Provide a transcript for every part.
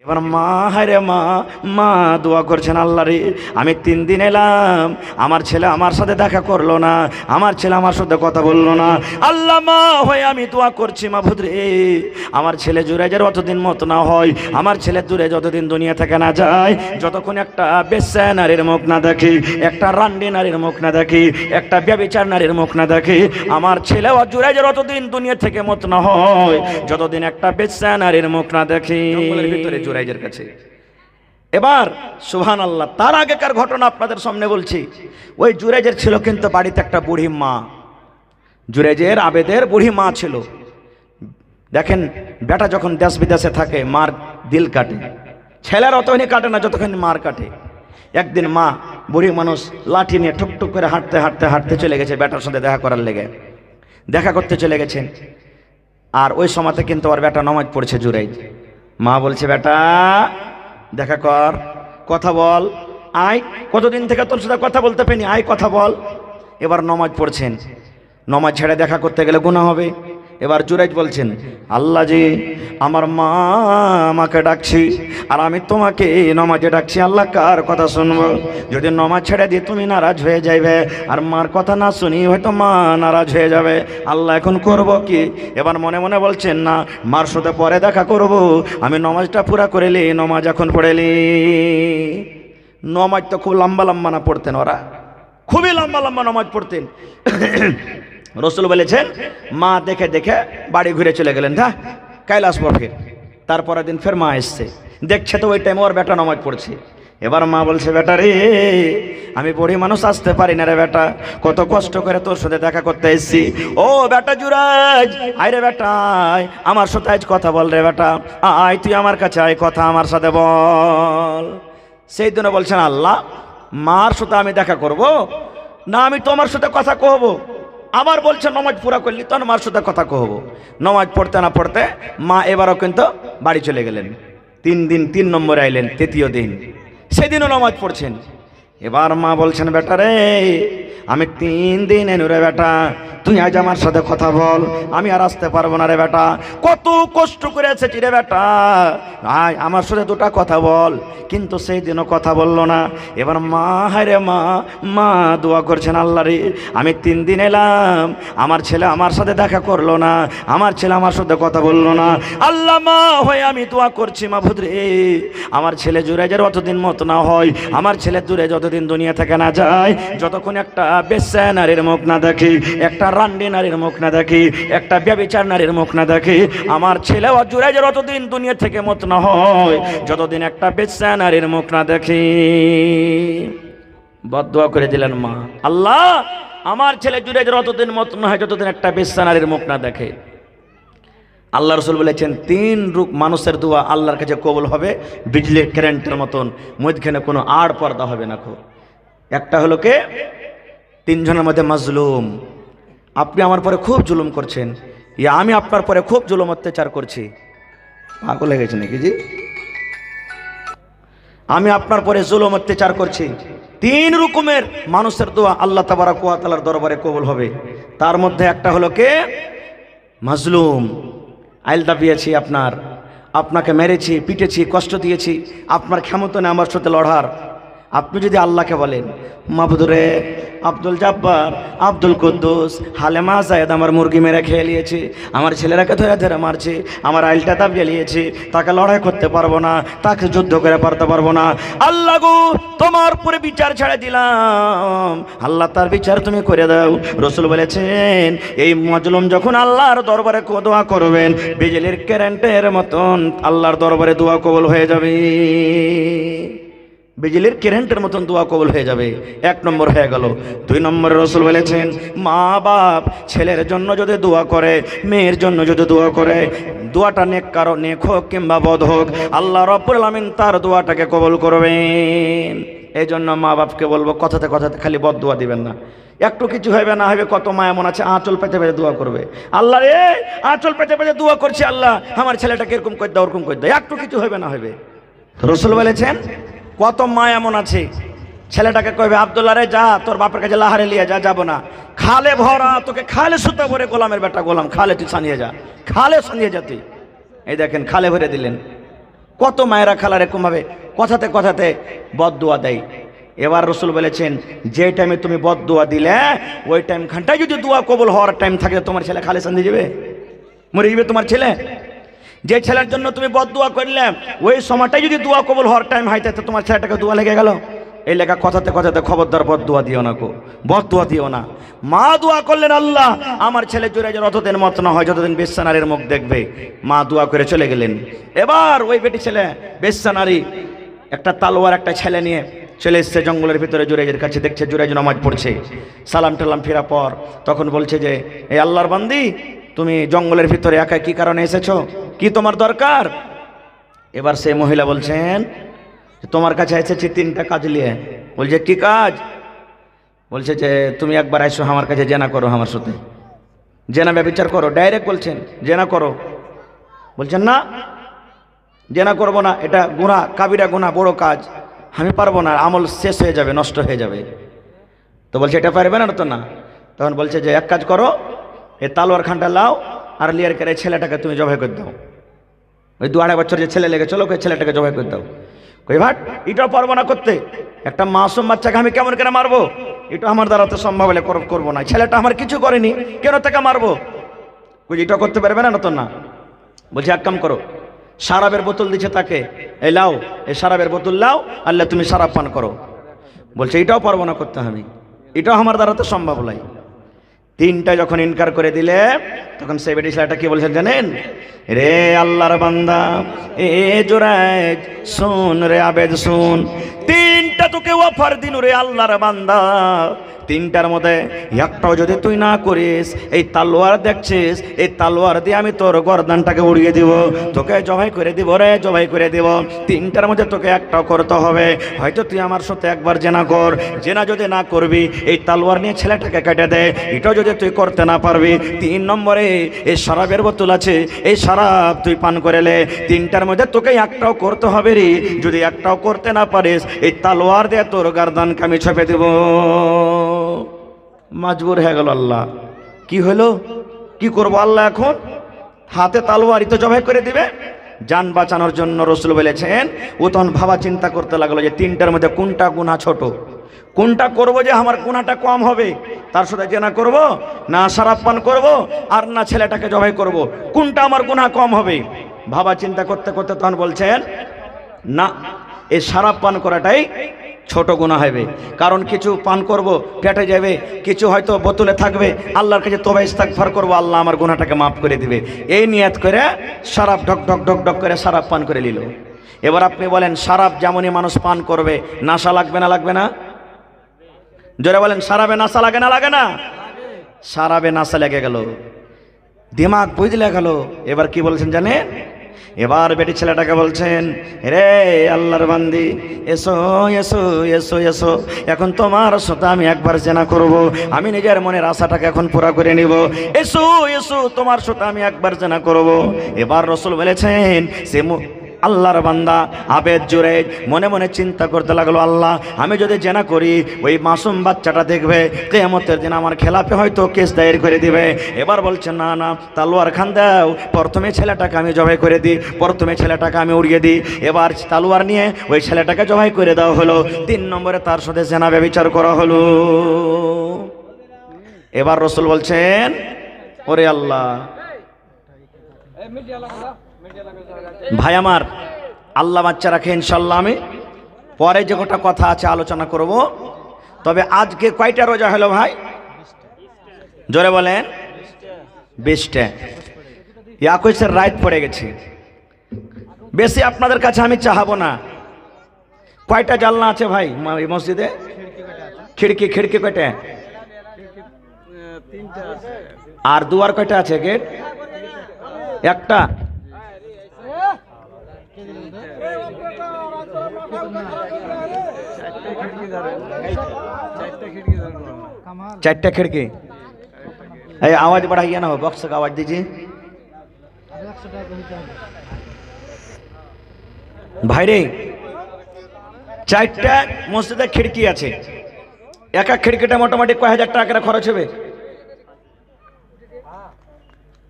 এবার মা হায়রে মা মা দোয়া করছেন, আল্লাহ রে আমি 3 দিন এলাম, আমার ছেলে আমার সাথে দেখা করলো না, আমার ছেলে আমার সাথে কথা বললো না। আল্লাহ মা হয়ে আমি দোয়া করছি, মাবুদ রে আমার ছেলে জুরাইজের অতদিন মত না হয়, আমার ছেলে দূরে যতদিন দুনিয়া থেকে না যায়, যতক্ষণ একটা বেশ্যা নারীর মুখ না দেখি, একটা রান্ডি নারীর মুখ না দেখি, একটা ব্যভিচার নারীর মুখ না দেখি, আমার ছেলে জুরাইজের অতদিন দুনিয়া থেকে মত না হয়, যতদিন একটা বেশ্যা নারীর মুখ না দেখি। ভিতরে জুরাইজের কাছে এবার সুবহানাল্লাহ, তার আগেকার ঘটনা আপনাদের সামনে বলছি। ওই জুরাইজের ছিল কিন্তু বাড়িতে একটা বুড়ি মা, জুরাইজের আবেদের বুড়ি মা ছিল। দেখেন বেটা যখন দেশ বিদেশে থাকে মার দিল কাটে, ছেলের অতখানি কাটে না যতখানি মার কাটে। একদিন মা বুড়ি মানুষ লাঠি নিয়ে ঠুকঠুক করে হাঁটতে হাঁটতে হাঁটতে চলে গেছে বেটার সাথে দেখা করার লেগে, দেখা করতে চলে গেছেন। আর ওই সময়তে কিন্তু ওর বেটা নামাজ পড়ছে জুরাইজ। মা বলছে বেটা দেখা কর, কথা বল, আয়, কতদিন থেকে তোর সাথে কথা বলতে পারিনি, আয় কথা বল। এবার নামাজ পড়ছেন, নামাজ ছেড়ে দেখা করতে গেলে গুনাহ হবে। এবার জুরাইজ বলছেন আল্লাহ জি আমার মা আমাকে ডাকছি আর আমি তোমাকে নামাজে ডাকছি, আল্লাহ কার কথা শুনবো? যদি নামাজ ছেড়ে দিই তুমি নারাজ হয়ে যাইবে, আর মার কথা না শুনি হয়তো মা নারাজ হয়ে যাবে, আল্লাহ এখন করব কি? এবার মনে মনে বলছেন না মার সাথে পরে দেখা করব, আমি নামাজটা পুরা করেলি, নামাজ এখন পড়েলি। নামাজ তো খুব লম্বা লম্বা না পড়তেন ওরা, খুবই লম্বা লম্বা নামাজ পড়তেন। রসুল বলেছেন মা দেখে দেখে বাড়ি ঘুরে চলে গেলেন, হ্যাঁ কাল আসবো ফির। তারপরের দিন ফের মা এসছে, দেখছে তো ওই টাইমে ওর বেটা নামাজ পড়ছে। এবার মা বলছে বেটা রে আমি বুড়ি মানুষ আসতে পারি না রে বেটা, কত কষ্ট করে তোর সাথে দেখা করতে এসেছি। ও বেটা জুরাইজ আয় রে বেটা আয়, আমার সাথে আজ কথা বল রে বেটা, আয় তুই আমার কাছে আয়, কথা আমার সাথে বল। সেই দিনে বলছেন আল্লাহ মার সাথে আমি দেখা করব না, আমি তোমার সাথে কথা কহবো। আবার বলছে নমাজ পুরা করলি তখন মার সাথে কথা কহবো। নমাজ পড়তে না পড়তে মা এবারও কিন্তু বাড়ি চলে গেলেন। 3 দিন 3 নম্বরে আইলেন, 3য় দিন সেদিনও নমাজ পড়ছেন। এবার মা বলছেন বেটা রে আমি 3 দিন এনু রে বেটা, তুই আজ আমার সাথে কথা বল, আমি আর আসতে পারবো না রে বেটা, কত কষ্ট করে এসেছি রে বেটা, আয় আমার সাথে 2টা কথা বল। কিন্তু সেই দিনও কথা বললো না। এবার মা হায়রে মা মা দোয়া করছেন আল্লাহ রে আমি 3 দিন এলাম, আমার ছেলে আমার সাথে দেখা করলো না, আমার ছেলে আমার সাথে কথা বললো না। আল্লাহ মা হয়ে আমি দোয়া করছি মাবুদ রে আমার ছেলে জুরাইজের অতদিন মত না হয়, আমার ছেলে দূরে যতদিন দুনিয়া থেকে না যায়, যতক্ষণ একটা বেশ্যা নারীর মুখ না দেখি, একটা রান্ডি নারীর মুখ না দেখি, একটা ব্যভিচার নারীর মুখ না দেখি, আমার ছেলে জুরাইজের অতদিন দুনিয়া থেকে মত না হয়, যতদিন একটা বেশ্যা নারীর মুখ না দেখি। বদদোয়া করে দিলেন মা, আল্লাহ আমার ছেলে জুরাইজের অতদিন মত না হয় যতদিন একটা বেশ্যা নারীর মুখ না দেখে। আল্লাহ রসুল বলেছেন 3 রূপ মানুষের দোয়া আল্লাহর কাছে কবুল হবে বিজলির কারেন্টের মতন, মধ্যখানে কোনো আড় পর্দা হবে না। একটা হলো কে 3 জনের মধ্যে মাজলুম, আপনি আমার পরে খুব জুলুম করছেন, ইয়া আমি আপনার পরে খুব জুলুম অত্যাচার করছি। পাগল হয়ে গেছে নাকি জি? আমি আপনার পরে জুলুম অত্যাচার করছি। 3 রকমের মানুষের দোয়া আল্লাহ তাবারক ওয়া তাআলার দরবারে কবুল হবে। তার মধ্যে একটা হলো কে মাজলুম, আইল দাবিয়েছি আপনাকে মেরেছি, পিটেছি, কষ্ট দিয়েছি, আপনার ক্ষমতা নেই আমার সাথে লড়ার। আপনি যদি আল্লাহকে বলেন মাবুদ রে আব্দুল জব্বার, আব্দুল কুদ্দুস, হালেমা জায়েদ আমার মুরগি মেরে খেয়ে নিয়েছে, আমার ছেলেরাকে ধরে ধরে মারছে, আমার আইলটা দাবিয়ে নিয়েছে, তাকে লড়াই করতে পারবো না, তাকে যুদ্ধ করে পারতে পারবো না। আল্লাহ গো তোমার উপরে বিচার ছেড়ে দিলাম, আল্লাহ তার বিচার তুমি করে দাও। রসুল বলেছেন এই মাজলুম যখন আল্লাহর দরবারে দোয়া করবেন বিজলির কারেন্টের মতন আল্লাহর দরবারে দোয়া কবুল হয়ে যাবে, বিজলির কারেন্টের মতন দোয়া কবুল হয়ে যাবে। 1 নম্বর হয়ে গেল। 2 নম্বরে রসুল বলেছেন মা বাপ ছেলের জন্য যদি দোয়া করে, মেয়ের জন্য যদি দোয়া করে, দোয়াটা নেক কারো নেক হোক কিংবা বদ হোক, আল্লাহ রাব্বুল আলামিন তার দোয়াটাকে কবুল করবেন। এই জন্য মা বাপকে বলবো কথাতে কথাতে খালি বদ দোয়া দিবেন না। একটু কিছু হবে না হবে, কত মা এমন আছে আঁচল পেতে পেতে দোয়া করবে, আল্লাহ রে আঁচল পেতে পেতে দোয়া করছি, আল্লাহ আমার ছেলেটাকে এরকম করে দাও ওরকম করে দাও, একটু কিছু হবে না হবে। রসুল বলেছেন কত মা এমন আছে ছেলেটাকে কইবে আব্দুল্লাহ রে যা তোর বাপের কাছে লাহারে লিয়ে যা, যাবো না, খালে ভরা তোকে খালে সুতো ভরে, গোলামের বেটা গোলাম খালে তুই সানিয়ে যা, খালে সানিয়ে যা তুই। এই দেখেন খালে ভরে দিলেন। কত মায়েরা খালা এরকমভাবে কথাতে কথাতে বদদুয়া দেয়। এবার রসুল বলেছেন, যে টাইমে তুমি বদদুয়া দিলে ওই টাইম ঘন্টায় যদি দোয়া কবুল হওয়ার টাইম থাকে, তোমার ছেলে খালেসান দিয়ে যাবে, মরে যাবে তোমার ছেলে। যে ছেলের জন্য তুমি বদদুয়া করলে ওই সময়টাই যদি দোয়া কবুল হওয়ার টাইম হয়, তাতে তোমার ছেলেটাকে দোয়া লেগে গেল। এই লেখা কথাতে কথাতে খবরদার বদদুয়া দিও না, বদদুয়া দিও না। মা দোয়া করলেন, আল্লাহ আমার ছেলে জুড়ে যে অতদিন মত না হয়, যতদিন বেশ্যা নারীর মুখ দেখবে। মা দোয়া করে চলে গেলেন। এবার ওই বেটি ছেলে বেশ্যা নারী একটা তালোয়ার একটা ছেলে নিয়ে চলে এসছে জঙ্গলের ভিতরে জুরাইজের কাছে। দেখছে জুরাইজ নামাজ পড়ছে, সালাম টালাম ফেরা পর তখন বলছে যে, এই আল্লাহর বান্দি, তুমি জঙ্গলের ভিতরে একা কি কারণে এসেছো, কি তোমার দরকার? এবার সে মহিলা বলছেন, তোমার কাছে এসেছি 3টা কাজ নিয়ে। বলছে, কি কাজ? বলছে যে, তুমি একবার আইসো আমার কাছে, জেনা করো আমার সাথে, জেনা ব্যভিচার করো। ডাইরেক্ট বলছেন, জেনা করো। বলছেন না, জেনা করব না, এটা গুনাহ, কাবিরা গুনাহ, বড় কাজ, আমি পারবো না, আমল শেষ হয়ে যাবে, নষ্ট হয়ে যাবে। তো বলছে, এটা পারবে না তো? না। তখন বলছে যে, এক কাজ করো, এই তালোয়ার খানটা লাও, আর লিয়ার করে ছেলেটাকে তুমি জবাই করে দাও। ওই 2-2.5 বছর যে ছেলে লেগে চলো, ওই ছেলেটাকে জবাই করে দাও। কই ভাট, এটাও পারবো না করতে, একটা মাসুম বাচ্চাকে আমি কেমন করে মারবো? এটা আমার দ্বারা তো সম্ভব হলে করবো না, ছেলেটা আমার কিছু করেনি, কেন তাকে মারবো? কই এটাও করতে পারবে না তো? না। বলছে, এক কাম করো, শরাবের বোতল দিচ্ছে তাকে, এই লাও, এই শরাবের বোতল লাও, আল্লাহ তুমি শরাব পান করো। বলছে, এটাও পারবো না করতে, আমি এটাও আমার দ্বারা তো সম্ভব নয়। 3টা যখন ইনকার করে দিলে, তখন সেই বেটি ছেলেটা কি বলছেন জানেন? রে আল্লাহর বান্দা, এ জুরাইজ শুন, রে আবেদ শুন, 3টা তোকে অফার দিন রে আল্লাহর বান্দা। 3টার মধ্যে একটাও যদি তুই না করিস, এই তালোয়ার দেখছিস, এই তালোয়ার দিয়ে আমি তোর গর্দানটাকে উড়িয়ে দিব, তোকে জবাই করে দিব রে, জবাই করে দিব। 3টার মধ্যে তোকে একটাও করতে হবে। হয়তো তুই আমার সাথে একবার জেনা কর, জেনা যদি না করবি, এই তালোয়ার নিয়ে ছেলেটাকে কেটে দে, এটাও যদি তুই করতে না পারবি, 3 নম্বরে এই শরাবের বোতল আছে, এই শরাব তুই পান করে লে। 3টার মধ্যে তোকে একটাও করতে হবে রে, যদি একটাও করতে না পারিস, এই তালোয়ার দিয়ে তোর গর্দানকে আমি ছপে দেব। মজবুর হয়ে গেল আল্লাহ। কি হলো, কি করবো আল্লাহ এখন? হাতে তালোয়ারই তো জবাই করে দিবে। জান বাঁচানোর জন্য রসুল বলেছেন, ও তখন ভাবা চিন্তা করতে লাগলো যে 3টার মধ্যে কোনটা গুনাহ ছোট, কোনটা করব যে আমার গুনাহটা কম হবে। তার সাথে জেনা করব না, শরাব পান করব, আর না ছেলেটাকে জবাই করব, কোনটা আমার গুনাহ কম হবে? ভাবা চিন্তা করতে করতে তখন বলছেন, না, এই শরাব পান করাটাই ছোট গুনাহ হবে। কারণ কিছু পান করব পেটে যাবে, কিছু হয়তো বোতলে থাকবে, আল্লাহর কাছে তওবা ইস্তিগফার করব, আল্লাহ আমার গুনাহটাকে মাফ করে দিবে। এই নিয়ত করে শরাব ঢক ঢক ঢক ঢক করে শরাব পান করে নিল। এবার আপনি বলেন, শরাব যেমনই মানুষ পান করবে, নেশা লাগবে না লাগবে না? জোরে বলেন, শরাবে নেশা লাগে না লাগে না? শরাবে নেশা লেগে গেল, দিমাগ বুঝলে গেল। এবার কি বলছেন জানেন? এবার বেটি ছেলেটাকে বলছেন, রে আল্লাহর বান্দি, এসো এসো এসো এসো, এখন তোমার সাথে আমি একবার জেনা করব, আমি নিজের মনের আশাটাকে এখন পুরা করে নিব। এসো এসো, তোমার সাথে আমি একবার জেনা করব। এবার রসুল বলেছেন, সে আল্লাহর বান্দা আবেদ জুরাইজ মনে মনে চিন্তা করতে লাগলো, আল্লাহ আমি যদি জেনা করি, ওই মাসুম বাচ্চাটা দেখবে, কিয়ামতের দিন আমার খেলাপে হয়তো কেস দায়ের করে দিবে। এবার বলছে, না না, তালোয়ার খান দাও, প্রথমে ছেলেটাকে আমি জবাই করে দিই, প্রথমে ছেলেটাকে আমি উড়িয়ে দিই। এবার তালোয়ার নিয়ে ওই ছেলেটাকে জবাই করে দেওয়া হলো। 3 নম্বরে তার সাথে জেনা ব্যভিচার করা হলো। এবার রসুল বলছেন, ওরে আল্লাহ, ভাই আমার, আল্লাহ বাচ্চা রাখে, ইনশাল্লাহ আমি পরে যে কটা কথা আছে আলোচনা করব। তবে আজকে কয়টা রোজা হলো ভাই? জোরে বলেন। 20টা। 21-এর রাত পড়ে গেছে। বেশি আপনাদের কাছে আমি চাহাবো না। কয়টা জানলা আছে ভাই এই মসজিদে? খিড়কি খিড়কি কয়টা? আর দুয়ার কয়টা আছে? গেট একটা। चारटा खिड़की। आवाज बढ़ाइए ना, हो बॉक्स का आवाज दीजिए भाई रे। 4টা মসজিদে খিড়কি আছে। এক এক খিড়কিটা মোটামুটি কয় হাজার টাকা করে খরচ হবে?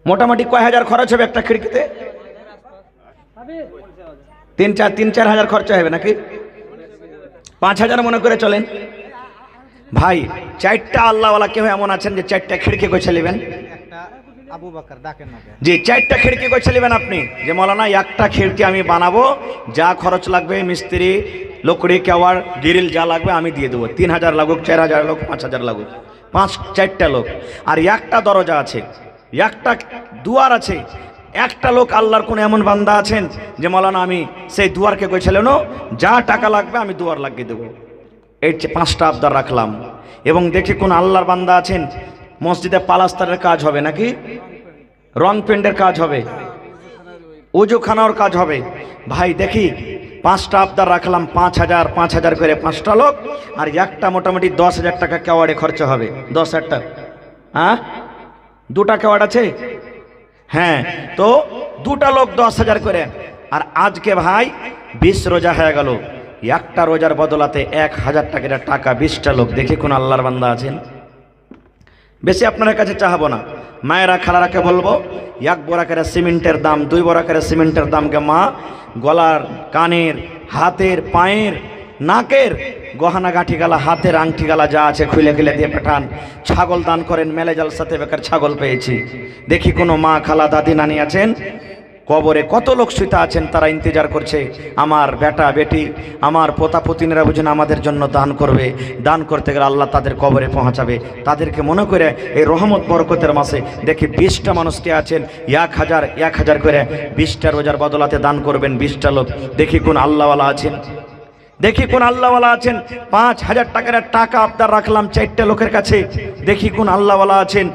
মোটামুটি কয় হাজার খরচ হবে একটা খিড়কিতে? তিন চার হাজার খরচা হবে নাকি? 5,000 মনে করে চলেন ভাই। 4টা আল্লাহওয়ালা কেউ এমন আছেন যে 4টা খিড়কি গোছা নেবেন? জি, 4টা খিড়কি গোছা নেবেন আপনি, যে মৌলানা একটা খিড়কি আমি বানাবো, যা খরচ লাগবে মিস্ত্রি লকড়ি কেওয়ার গ্রিল যা লাগবে আমি দিয়ে দেবো। 3,000 লাগুক, 4,000 লাগুক, 5,000 লাগুক, 4টা লোক। আর একটা দরজা আছে, একটা দুয়ার আছে। একটা লোক আল্লাহর কোন এমন বান্দা আছেন যে মৌলানা আমি সেই দুয়ারকে গোছালেন, যা টাকা লাগবে আমি দুয়ার লাগিয়ে দেবো। এই 5টা আবদার রাখলাম। এবং দেখি কোন আল্লাহর বান্দা আছেন মসজিদে পালাস্তারের কাজ হবে নাকি, রং পেন্টের কাজ হবে, উজুখানার কাজ হবে। ভাই দেখি 5টা আবদার রাখলাম, 5,000 করে 5টা লোক। আর একটা মোটামুটি 10,000 টাকা কেওয়াড়ে খরচা হবে। 10,000 টাকা, হ্যাঁ 2টা কেওয়াড় আছে, হ্যাঁ তো 2টা লোক 10,000 করে। আর আজকে ভাই 20 রোজা হয়ে গেল, একটা রোজার বদলাতে 1,000 টাকার টাকা 20টা লোক। দেখি কোন আল্লাহর বান্দা আছেন। বেশি আপনার কাছে চাহাবো না, মায়েরা খালারাকে বলবো 1 বড়া করে সিমেন্টের দাম, 2 বড়া করে সিমেন্টের দামকে মা গলার, কানের, হাতের, পায়ের, নাকের গহনা গাঁঠি গালা, হাতের আংটি গালা যা আছে খুলে খুলে দিয়ে পাঠান। ছাগল দান করেন, মেলে জালসাতে বেকার ছাগল পেয়েছি। দেখি কোনো মা খালা দাদি নানি আছেন, কবরে কত লোক শুইতে আছেন, তারা ইন্তজার করছে আমার বেটা বেটি, আমার পোতা পতিনেরা বুঝেন আমাদের জন্য দান করবে। দান করতে গেলে আল্লাহ তাদের কবরে পৌঁছাবে। তাদেরকে মনে করে এই রহমত বরকতের মাসে দেখি 20টা মানুষকে আছেন 1,000 করে 20টা রোজার বদলাতে দান করবেন 20টা লোক। দেখি কোন আল্লাহওয়ালা আছেন, দেখি কোন আল্লাহওয়ালা আছেন। 5,000 টাকার টাকা আবদার রাখলাম 4টা লোকের কাছে। দেখি কোন আল্লাহওয়ালা আছেন,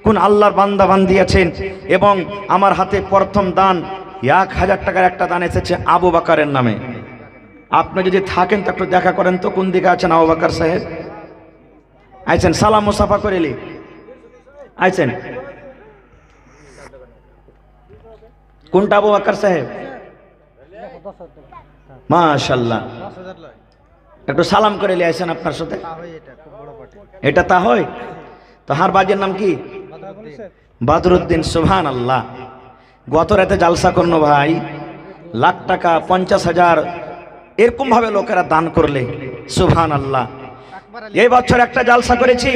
কোন আল্লাহর বান্দা বান্দি আছেন। এবং আমার হাতে প্রথম দান 1,000 টাকার একটা দান এসেছে আবু বাকারের নামে। আপনি যদি থাকেন তো একটু দেখা করেন তো কোন দিকে আছেন আবু বাকার সাহেব? আইছেন, সালাম মুসাফা করেলি আইছেন। কোনটা আবু বাকার সাহেব? মাশাআল্লাহ, একটু সালাম করে নিয়ে আইছেন আপনার সাথে। এটা তা হয় তো। হার বাজের নাম কি? বাদরুদ্দিন। সুবহানাল্লাহ। গত রাতে জালসা করলো ভাই, লাখ টাকা 50,000 এরকম ভাবে লোকেরা দান করলে। সুবহানাল্লাহ। এই বছর একটা জালসা করেছি,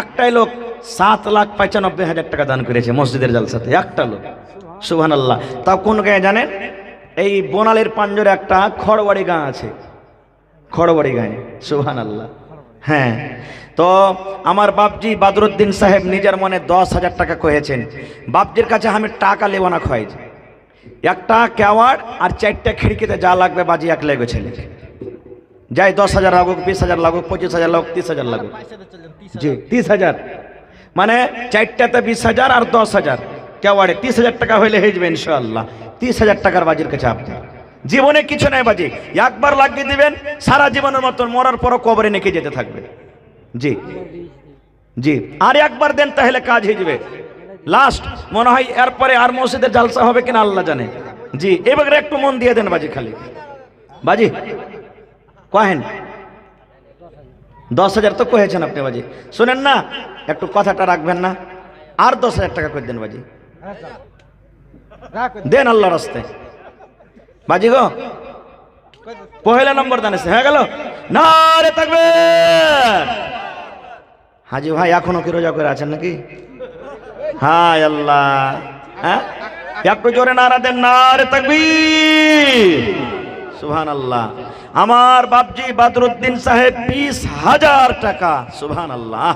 একটাই লোক 7,95,000 টাকা দান করেছে মসজিদের জালসাতে, একটা লোক। সুবহানাল্লাহ। তাও কোন গায়ে জানেন? এই বনালের পাঞ্জরে একটা খড়বাড়ি গাঁ আছে, খড়বাড়ি গায়ে। সুবহানাল্লাহ। হ্যাঁ, তো আমার বাপজি বাদরুদ্দিন সাহেব নিজের মনে 10,000 টাকা কহেছেন। বাপজির কাছে আমি টাকা লেব না, খোয়াইছি একটা কেওয়াড় আর 4টা খিড়কিতে যা লাগবে বাজি এক লেগে ছেলে যাই। 10,000 লাগুক, 20,000 লাগুক, 25,000 লাগুক, 30,000 লাগুক। জি 30,000 মানে 4টাতে 20,000 আর 10,000 কেওয়াড়ে 30,000 টাকা হইলে হয়ে যাবে ইনশাআল্লাহ। 30,000 টাকার বাজির কাছে আপনার জীবনে কিছু নাই, বাজি একবার লাগিয়ে দিবেন, সারা জীবনের মতন মরার পরও কবরে নেকে যেতে থাকবে। জি জি, আর একবার দেন তাহলে কাজ হয়ে যাবে। লাস্ট মনে হয় এরপরে আর মসজিদের জালসা হবে কিনা আল্লাহ জানে। জি, এবার একটু মন দিয়ে দেন বাজি, খালি বাজি কহেন। 10,000 তো কহেছেন আপনি বাজি, শুনেন না একটু কথাটা রাখবেন না? আর 10,000 টাকা করে দেন বাজি, দেন আল্লাহ রাস্তায় বাজি গো। পহেলা নম্বর দান এসে হয়ে গেল। নারে তাকবীর। হাজি ভাই এখনো কি রোজা করে আছেন নাকি? হায় আল্লাহ, হ্যাঁ একটু জোরে নারা দেন, নারে তাকবীর। সুবহানাল্লাহ। আমার বাপজি বাদরুদ্দিন সাহেব 20,000 টাকা। সুবহানাল্লাহ।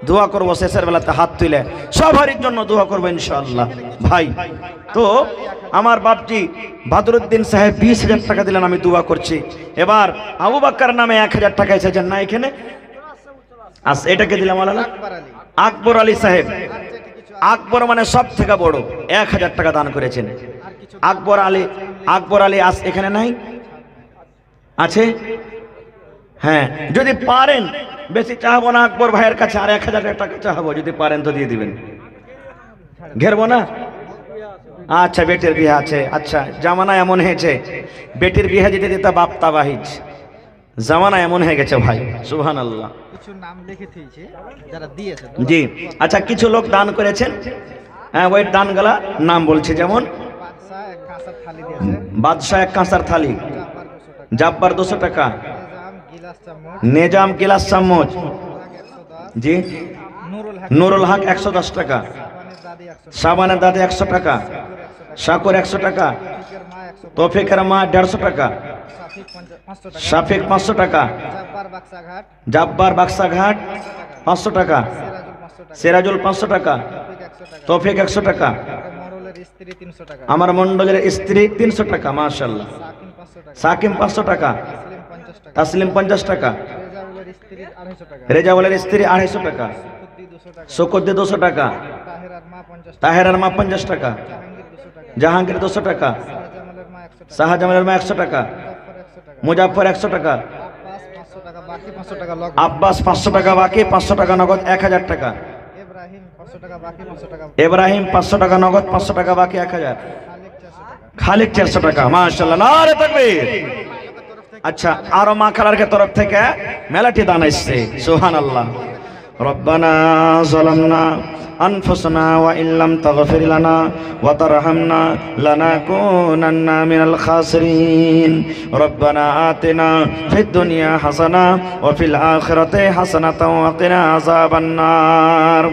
দোয়া করবো শেষের বেলাতে হাত তুলে, সবারই জন্য দোয়া করবো ইনশাআল্লাহ। ভাই তো আমার বাপজি বাদরুদ্দিন সাহেব 20,000 টাকা দিলেন, আমি দোয়া করছি। এবার আবু বাক্কার নামে 1,000 টাকা এসেছেন না এখানে? আচ্ছা, এটাকে দিলাম আলাদা। আকবর আলী সাহেব, আকবর মানে সব থেকে বড়, 1,000 টাকা দান করেছেন। আকবর আলী আস এখানে নাই? আছে? হ্যাঁ, যদি পারেন, বেশি চাহবো না আকবর ভাইয়ের কাছে, আর 1,000 টাকা চাহবো, যদি পারেন তো দিয়ে দিবেন, ঘেরবো না। আচ্ছা, বেটির বিয়ে আছে। আচ্ছা, জামানা এমন হয়েছে, বেটির বিয়ে যেতে দিতে বাপ তাবাহিজ, জামানা এমন হয়ে গেছে ভাই। সুবহানাল্লাহ। কিছু নাম লিখে দিয়েছে যারা দিয়েছে। জি আচ্ছা, কিছু লোক দান করেছেন, হ্যাঁ ওই দানগুলা নাম বলছে, যেমন কাঁসার থালি দিয়েছে, বাদশাহ এক কাঁসার থালি, জাব্বার 200 টাকা, জাব্বার 200 টাকা, নিজাম গিলাস চামচ, নেজাম গিলাস চামচ, 110, জি নুরুল হক 110 টাকা, সাবানের দাদি 100 সাবানের দাদে 100 টাকা, শাকুর 100 টাকা, টাকার মা 100, তৌফিকের মা 150 টাকা, সাফিক 500 টাকা, শাফিক 500 টাকা, জাব্বার বাক্সাঘাট জাব্বার বাক্সাঘাট 500 টাকা, সিরাজুল 500 টাকা, সিরাজুল 500 টাকা, তৌফিক 100 টাকা, তৌফিক 100 টাকা, মরলের স্ত্রী 300 টাকা, আমার মন্ডলের স্ত্রী 300 টাকা, মাশাআল্লাহ, সাকিম 500 টাকা, সাকিম 500 টাকা, তাসলিম 50 টাকা, তাসলিম 50 টাকা, রেজাউলের স্ত্রী 250 টাকা, রেজাউলের স্ত্রী 250 টাকা, সুকুদ্দি 200 টাকা, শকুদ্দি 200 টাকা, তাহেরার মা 50 টাকা, তাহেরার মা 50 টাকা, জাহাঙ্গীর 200 টাকা, জাহাঙ্গীর 200 টাকা, শাহজামালের মা 100 টাকা, শাহজামালের মা 100 টাকা, মুজাফফর 100 টাকা, মুজাফফর 100 টাকা, আব্বাস 500 টাকা, বাকি 500 টাকা লগ, আব্বাস 500 টাকা, বাকি 500 টাকা নগদ 1000 টাকা, ইব্রাহিম 500 টাকা, বাকি 500 টাকা, ইব্রাহিম 500 টাকা নগদ, 500 টাকা বাকি 1000, খালিক 400 টাকা। খালিক 400 টাকা, মাশাআল্লাহ, নারে তাকবীর। আচ্ছা, আরো মা খালারকে তরফ থেকে মেলাটি দান আসছে, সুবহানাল্লাহ। রব্বানা যালামনা আনফুসানা ওয়া ইল্লাম তাগফির লানা ওয়া তারহামনা লানাকুনান্না মিনাল খাসিরিন। রব্বানা আতিনা ফিদ দুনিয়া হাসানা ওয়া ফিল আখিরাতি হাসানাতাও ওয়া কিনা আযাবান নার।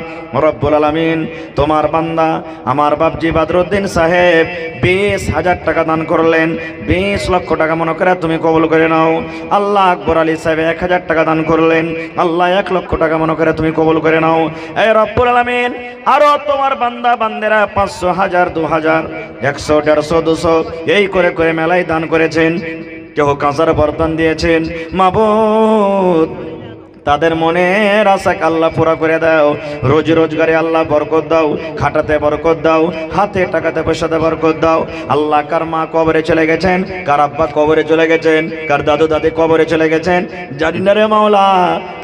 রব্বুল আলামিন, তোমার বান্দা আমার বাপজি বদরুদ্দিন সাহেব 20,000 টাকা দান করলেন, 20 লক্ষ টাকা মনে করে তুমি কবুল করে নাও। আল্লাহ আকবর আলী সাহেব 1000 টাকা দান করলেন, আল্লাহ 1 লক্ষ টাকা মনে করে তুমি কবুল করে নাও। এই রব্বুল আলামিন, আরো তোমার বান্দা বান্দেরা 500, 1000, 2000, 100, 150, 200 এই করে করে মেলায় দান করেছেন। কেউ কাঁসার বরদান দিয়েছেন। মাবুদ, তাদের মনের আশাকে আল্লাহ পুরা করে দাও। রোজি রোজগারে আল্লাহ বরকত দাও, খাটাতে বরকত দাও, হাতে টাকাতে পয়সাতে বরকত দাও। আল্লাহ, কার মা কবরে চলে গেছেন, কার আব্বা কবরে চলে গেছেন, কার দাদু দাদি কবরে চলে গেছেন, জানি না রে মাওলা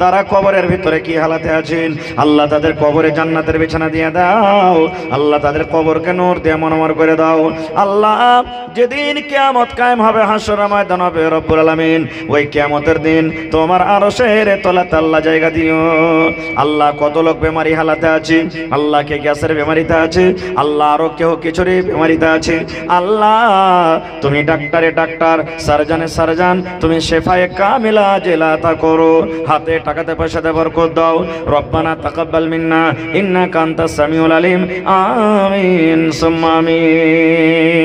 তারা কবরের ভিতরে কি হালাতে আছেন। আল্লাহ, তাদের কবরে জান্নাতের বিছানা দিয়ে দাও। আল্লাহ, তাদের কবরকে নূর দিয়ে মনোমর করে দাও। আল্লাহ, যেদিন কিয়ামত কায়েম হবে, হাসর ময়দান হবে রব্বুল আলামিন, ওই কিয়ামতের দিন তোমার আরশের তলাতে আল্লাহ জায়গা দিও। আল্লাহ, কত লোক বেমারি হালাতে আছে, আল্লাহ কে গ্যাসের বেমারিতে আছে, আল্লাহ আরো কেউ কিছুরই বেমারিতে আছে। আল্লাহ, তুমি ডাক্তারে ডাক্তার, সার্জনে সার্জন, তুমি শেফায়ে কামিলা জেলাতা করো, হাতে টাকাতে পয়সাতে বরকত দাও। রব্বানা তাকাব্বাল মিন্না ইন্নাকা আনতাস সামিউল আলিম। আমিন সুম্মা আমিন।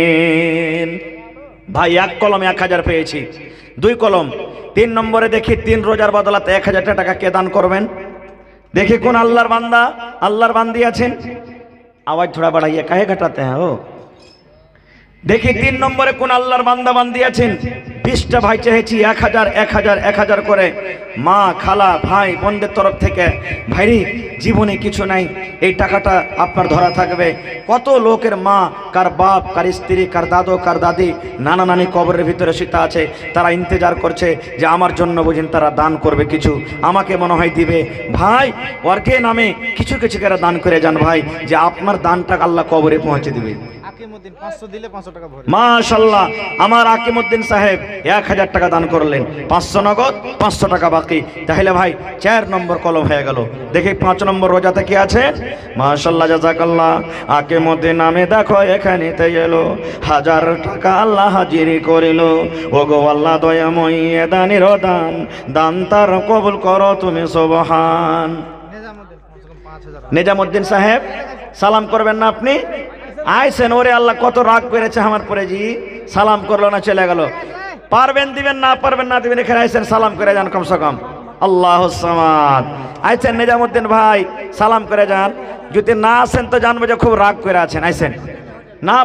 ভাই, 1 কলম 1000 পেয়েছি, 2 কলম, 3 নম্বরে দেখি 3 রোজার বদলাতে 1000 টাকা কে দান করবেন? দেখি কোন আল্লাহর বান্দা, আল্লাহর বান্দি আছেন। আওয়াজ থোড়া বাড়াইয়া কাহে ঘটাতে হ্যাঁ ও। দেখি 3 নম্বরে কোন আল্লাহর বান্দা বান্দি আছেন। 20টা ভাই চেয়েছি, 1000, 1000, 1000 করে মা খালা ভাই বোনদের তরফ থেকে। ভাইরি, জীবনে কিছু নাই, এই টাকাটা আপনার ধরা থাকবে। কত লোকের মা, কার বাপ, কার স্ত্রী, কার দাদু, কার দাদি, নানা নানি কবরের ভিতরে সীতা আছে, তারা ইন্তজার করছে যে আমার জন্য বুঝেন তারা দান করবে, কিছু আমাকে মনে হয় দিবে। ভাই, ওরকে নামে কিছু কিছু করে দান করে যান ভাই, যে আপনার দানটা আল্লাহ কবরে পৌঁছে দিবে। আকিমউদ্দিন 500 দিলে 500 টাকা ভরে। মাশাআল্লাহ, আমার আকিমউদ্দিন সাহেব 1000 টাকা দান করলেন, 500 নগদ, 500 টাকা বাকি। তাহলে ভাই 4 নম্বর কলম হয়ে গেল। দেখি 5 নম্বর রোজাতে কি আছে। মাশাআল্লাহ, জাযাকাল্লাহ। আকিমউদ্দিন নামে দেখো এখানেতে এলো, 1000 টাকা আল্লাহ হাজিরি করিল। ওগো আল্লাহ দয়াময়, এ দানের দান, দান তার কবুল করো তুমি সুবহান। নিজামউদ্দিন 5000। নিজামউদ্দিন সাহেব সালাম করবেন না আপনি? আইসেন, ওরে আল্লাহ কত রাগ করেছে আমার পরে, জি সালাম করলো না, চলে গেল। পারবেন দিবেন, না পারবেন না দিবেন, এখানে আইসেন সালাম করে যান কমসে কম। আল্লাহুস সামাদ। আইসেন নিজামউদ্দিন ভাই, সালাম করে যান। যদি না আসেন তো জানবো যে খুব রাগ করে আছেন। আইসেন, না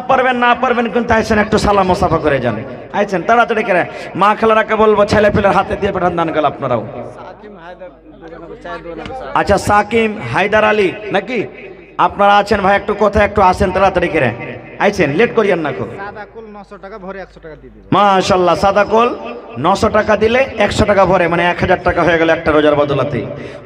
পারবেন কিন্তু আইসেন, একটু সালাম মোসাফা করে যান। আইসেন তাড়াতাড়ি করে। মা খালারাকে বলবো ছেলে পেলের হাতে দিয়ে পাঠান দান গেল আপনারাও। আচ্ছা, সাকিম হায়দার আলী নাকি আপনারা আছেন ভাই? একটু কোথায় একটু আসেন তাড়াতাড়ি করে। আইছেন, লেট করিয়েন না খুব। সাদা কুল 900 টাকা ভরে 100 টাকা দিয়ে দিবেন। মাশাআল্লাহ, সাদা কোল 900 টাকা দিলে 100 টাকা ভরে, মানে 1000 টাকা হয়ে গেল একটা রোজার বদলাতে।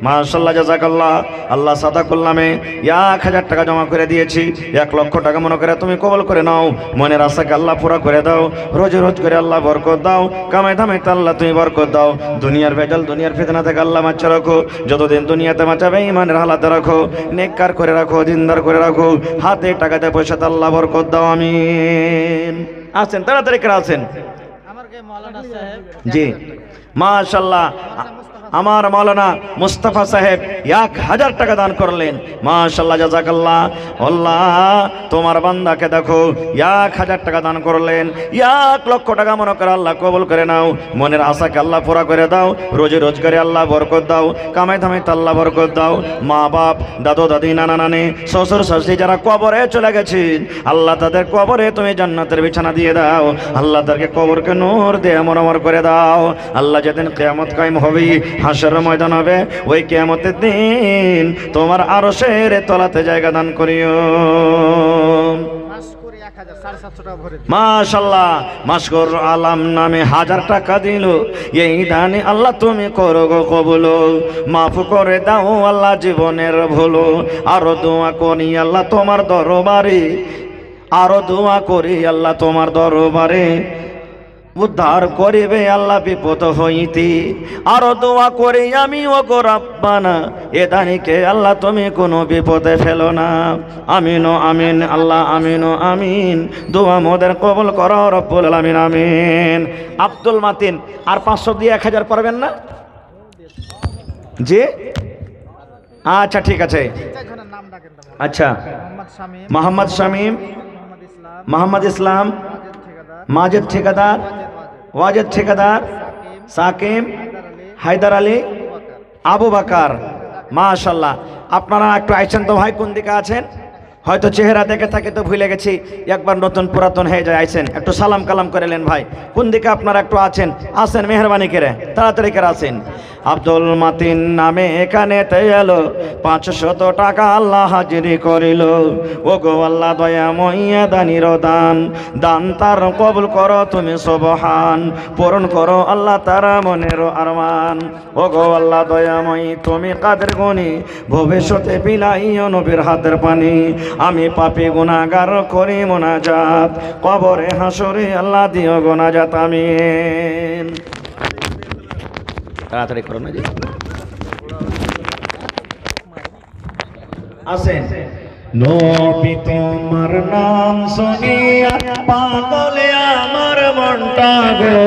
মাশাআল্লাহ, জাযাকাল্লাহ। আল্লাহ সাদা করলামে 1000 টাকা জমা করে দিয়েছি, 1 লক্ষ টাকা মনে করে তুমি কবল করে নাও, মনের আশাকে আল্লাহ পুরা করে দাও, রোজ রোজ করে আল্লাহ বরকত দাও, কামাই ধামাইতে আল্লাহ তুমি বরকত দাও, দুনিয়ার ভেজাল দুনিয়ার ফিতনা থেকে আল্লাহ বাঁচা রাখো, যতদিন দুনিয়াতে বাঁচাবে ইমানের হালাতে রাখো, নেককার করে রাখো, দিনদার করে রাখো, হাতে টাকাতে পয়সাতে আল্লাহ বরকত দাও, আমিন। আছেন তাড়াতাড়ি করে আছেন। আমার কে মাওলানা সাহেব জি মাশাআল্লাহ, আমার মাওলানা মুস্তাফা সাহেব 1000 টাকা দান করলেন। মাশাআল্লাহ, জাযাকাল্লাহ। আল্লাহ তোমার বান্দাকে দেখো 1000 টাকা দান করলেন, 1 লক্ষ টাকা মনে করে আল্লাহ কবুল করে নাও, মনের আশাকে আল্লাহ পুরা করে দাও, রোজে রোজগারে আল্লাহ বরকত দাও, কামাই ধামাইতে আল্লাহ বরকত দাও, মা বাপ দাদু দাদি নানা নানি শ্বশুর শাশুড়ি যারা কবরে চলে গেছেন আল্লাহ তাদের কবরে তুমি জান্নাতের বিছানা দিয়ে দাও, আল্লাহ তাদেরকে কবরকে নূর দিয়ে মনোমর করে দাও। আল্লাহ যেদিন কিয়ামত কায়েম হবে, হাসরের ময়দান হবে, ওই কিয়ামতের দিন তোমার আরশের তলাতে জায়গা দান করিও। মাসকুর 1000 750 টাকা ভরে দিই। মাশাআল্লাহ, মাশকুর আলম নামে 1000 টাকা দিল, এই দানে আল্লাহ তুমি করো গো কবুল, মাফ করে দাও আল্লাহ জীবনের ভুল, আরো দোয়া করি আল্লাহ তোমার দরবারে, আরো দোয়া করি আল্লাহ তোমার দরবারে, উদ্ধার করিবে আল্লাহ বিপদ হইতে, আরো দোয়া করি আমি ও গো রাব্বানা, এ দানিকে আল্লাহ তুমি কোনো বিপদে ফেলো না, আমিন ও আমিন, আল্লাহ আমিন ও আমিন, দোয়া মোদের কবুল করো রব্বুল আলামিন, আমিন। আব্দুল মাতিন আর 500 দিয়ে 1000 পারবেন না? জি আচ্ছা ঠিক আছে। চারজনের নাম ডাকেন তো। আচ্ছা, মোহাম্মদ শামীম, মোহাম্মদ শামীম, মোহাম্মদ ইসলাম, মোহাম্মদ ইসলাম, ওয়াজেদ ঠিকাদার, মাজেদ ঠিকাদার, ওয়াজেদ ঠিকাদার, সাকিম, হায়দার আলী, আবু বাকার। মাশাআল্লাহ, আপনারা একটু আইছেন তো ভাই, কোন দিকে আছেন? হয়তো চেহারা দেখে থাকে তো ভুলে গেছি, একবার নতুন পুরাতন হয়ে যায়, আইছেন একটু সালাম কালাম করে নেন ভাই, কোন দিকে আপনারা একটু আছেন? আসেন মেহরবানি করে, তাড়াতাড়ি করে আসেন। আব্দুল মাতিন নামে এখানে এলো, 500 টাকা আল্লাহ হাজিরি করিল, ও গো আল্লাহ দয়াময় দানির দান, দান তার কবুল করো তুমি সুবহান, পূরণ করো আল্লাহ তারা মনের আরমান, ও গো আল্লাহ দয়াময় তুমি কাদের গুণী, ভবিষ্যতে বিলাইও নবীর হাতের পানি, আমি পাপী গুনাহগার করি মোনাজাত, কবরে হাসরে আল্লাহ দিও গুনাজাত, আমিন। তাড়াতাড়ি করো না জি, আসেন। নবী তোমার নাম শুনিয়া পাগলে আমার মনটা গো,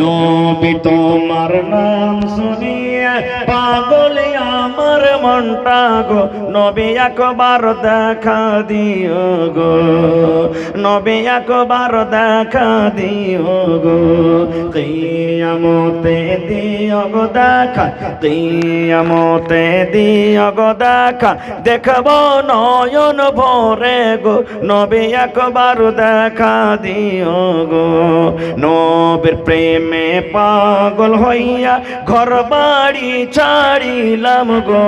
নবী তোমার নাম শুনিয়া পাগলে আমার মনটা গো, নবী একবার দেখা দিও গো, নবী একবার দেখা দিও গো, কিয়ামতে দিও গো দেখা, কিয়ামতে দিও গো দেখা, দেখব নয়ন ভরে গো, নবী একবার দেখা দিও গো, নবীর প্রেমে পাগল হইয়া ঘর বাড়ি ছাড়িলাম গো,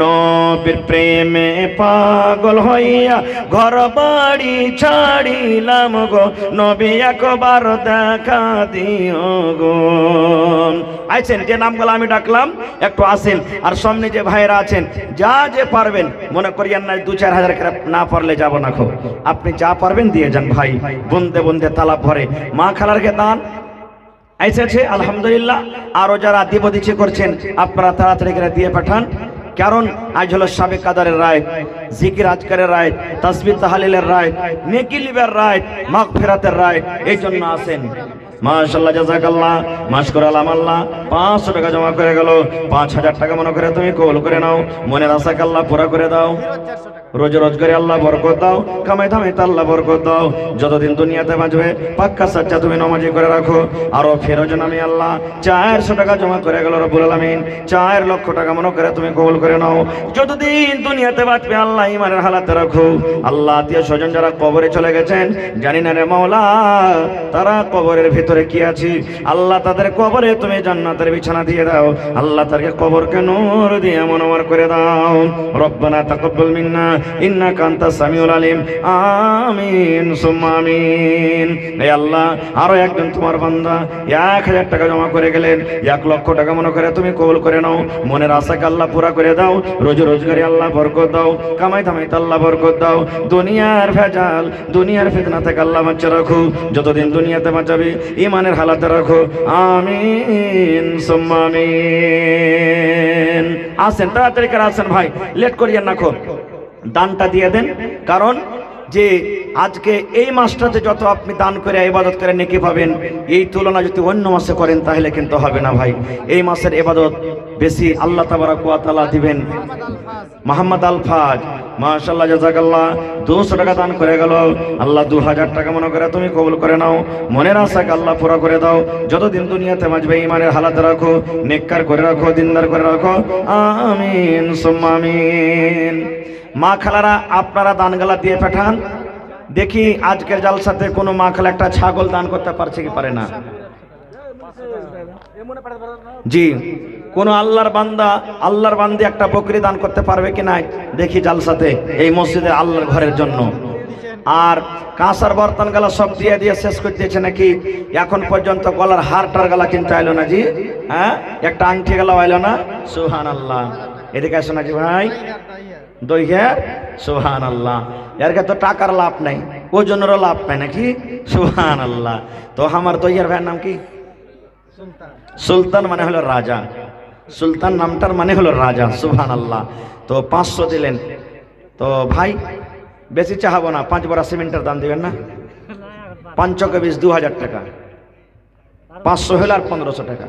নবীর প্রেমে পাগল হইয়া ঘর বাড়ি ছাড়িলাম গো, নবী একবার দেখা দিও গো। আইছেন যে নামগুলো আমি ডাকলাম একটু আসেন, আর সামনে যে ভাইরা আছেন যা যে পারবেন, মনে করিয়েন না 2-4 হাজার না পারলে যাব না খো, আপনি যা পারবেন দিয়ে যান ভাই, বন্ধে বন্ধে তালাব ভরে, মা খালারকে দান এসেছে আলহামদুলিল্লাহ। আরো যারা দিব দিচ্ছে করছেন আপনারা তাড়াতাড়ি করে দিয়ে পাঠান, কারণ আজ হলো শাবে কাদারের রায়, জিকির আজকারের রায়, তাসবিহ তাহলিলের রায়, নেকি লিবের রায়, মাগফিরাতের রায়, এই জন্য আসেন। মাশাআল্লাহ, জাযাকাল্লাহ, মাশকুর আল্লাহ 500 টাকা জমা করে গেল, 5000 টাকা মনে করে তুমি কবুল করে নাও, মনের আশাকে আল্লাহ পুরা করে দাও, 400 টাকা রোজ রোজগারে আল্লাহ বরকত দাও, কামাই ধামাইতে আল্লাহ বরকত দাও, যতদিন দুনিয়াতে বাঁচবে পাক্কা সাচ্চা তুমি নামাজি করে রাখো। আরো ফেরোজন আমি আল্লাহ 400 টাকা জমা করে গেল রব্বুল আলামিন, 4 লক্ষ টাকা মনে করে তুমি কবুল করে নাও, যতদিন দুনিয়াতে বাঁচবে আল্লাহ ইমানের হালাতে রাখো। আল্লাহ আত্মীয় স্বজন যারা কবরে চলে গেছেন জানি না রে মাওলা তারা কবরের ভিতরে কি আছে, আল্লাহ তাদের কবরে তুমি জান্নাতের বিছানা দিয়ে দাও, আল্লাহ তাদেরকে কবরকে নূর দিয়ে মনোমর করে দাও। রব্বানা তাকাব্বাল মিন্না ইন্নাকা আনতাস সামিউল আলিম। আমিন সুম্মা আমিন। হে আল্লাহ, আরো একজন তোমার বান্দা 1000 টাকা জমা করে গেলেন, 1 লক্ষ টাকা মনে করে তুমি কবুল করে নাও। মনের আশাকে আল্লাহ পুরা করে দাও, রোজগারে আল্লাহ বরকত দাও, কামাই ধামাইতে আল্লাহ বরকত দাও। দুনিয়ার ভেজাল, দুনিয়ার ফিতনা থেকে আল্লাহ বাঁচিয়ে রাখো, যতদিন দুনিয়াতে বাঁচাবে ইমানের হালাতে রাখো। আমিন সুম্মা আমিন। আসেন তাড়াতাড়ি করে আসেন ভাই, লেট করিয়েন না, খো দানটা দিয়ে দেন। কারণ যে আজকে এই মাসটাতে যত আপনি দান করে ইবাদত করে নেকি পাবেন, এই তুলনা যদি অন্য মাসে করেন তাহলে কিন্তু হবে না ভাই। এই মাসের ইবাদত বেশি আল্লাহ তাবারাক ওয়া তাআলা দিবেন। মোহাম্মদ আলফাজ মাশাআল্লাহ জাযাকাল্লাহ 200 টাকা দান করে গেল। আল্লাহ 2000 টাকা মনে করে তুমি কবুল করে নাও, মনের আশাকে আল্লাহ পুরা করে দাও। যতদিন দুনিয়াতে বাঁচবে ইমানের হালাতে রাখো, নেককার করে রাখো, দিনদার করে রাখো। আমিন সুম্মা আমিন। মা খালারা আপনারা দানগালা দিয়ে পাঠান। দেখি আজকের জালসাতে কোনো মা খালা একটা ছাগল দান করতে পারছে কি পারে না? জি, কোন আল্লাহর বান্দি একটা বকরি দান করতে পারবে কি না দেখি জালসাতে, এই মসজিদে আল্লাহর ঘরের জন্য। আর কাঁসার বর্তন গালা সব দিয়ে দিয়ে শেষ করে দিয়েছে নাকি? এখন পর্যন্ত গলার হারটার গালা কিনতে আইলো না জি? হ্যাঁ, একটা আংটি গালা আইলো না? সুবহানাল্লাহ। এদিকে আসো না জি ভাই, দইয়ার সুবহানাল্লাহ। এর তো টাকার লাভ নাই, ওজনেরও লাভ নাই নাকি? সুবহানাল্লাহ। তো আমার দইয়ার ভাইয়ের নাম কি? সুলতান, মানে হলো রাজা। সুলতান নামটার মানে হলো রাজা। সুবহানাল্লাহ। তো 500 দিলেন। তো ভাই বেশি চাহাবো না, 5 বড়া সিমেন্টের দাম দিবেন না? 5 × 20 2000 টাকা, 500 হলে আর 1500 টাকা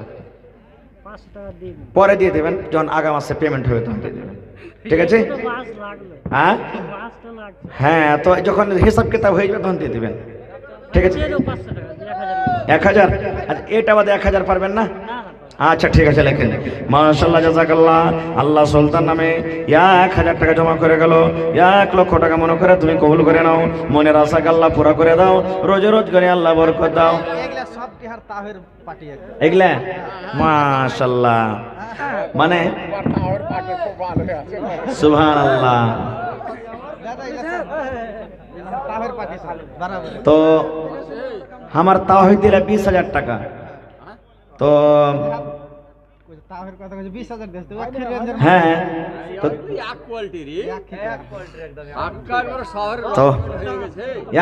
পরে দিয়ে দেবেন, যখন আগাম মাসে পেমেন্ট হবে তখন দিয়ে দেবেন, ঠিক আছে? হ্যাঁ হ্যাঁ, তো যখন হিসাব কিতাব হয়ে যাবে তখন দিয়ে দেবেন, ঠিক আছে? 1000। আচ্ছা, এটা বাদে 1000 পারবেন না? আচ্ছা ঠিক আছে, লেখেন। মাশাআল্লাহ জাযাকাল্লাহ। আল্লাহ সুলতান নামে 1000 টাকা জমা করে গেল। 1 লক্ষ টাকা মনে করে তুমি কবুল করে নাও, মনের আশাকে আল্লাহ পুরা করে দাও, রোজগারে আল্লাহ বরকত দাও। এগুলা মাশাআল্লাহ, মানে সুবহানাল্লাহ। তো আমার তাওহীদ দিলে 20000 টাকা। তো হ্যাঁ, তো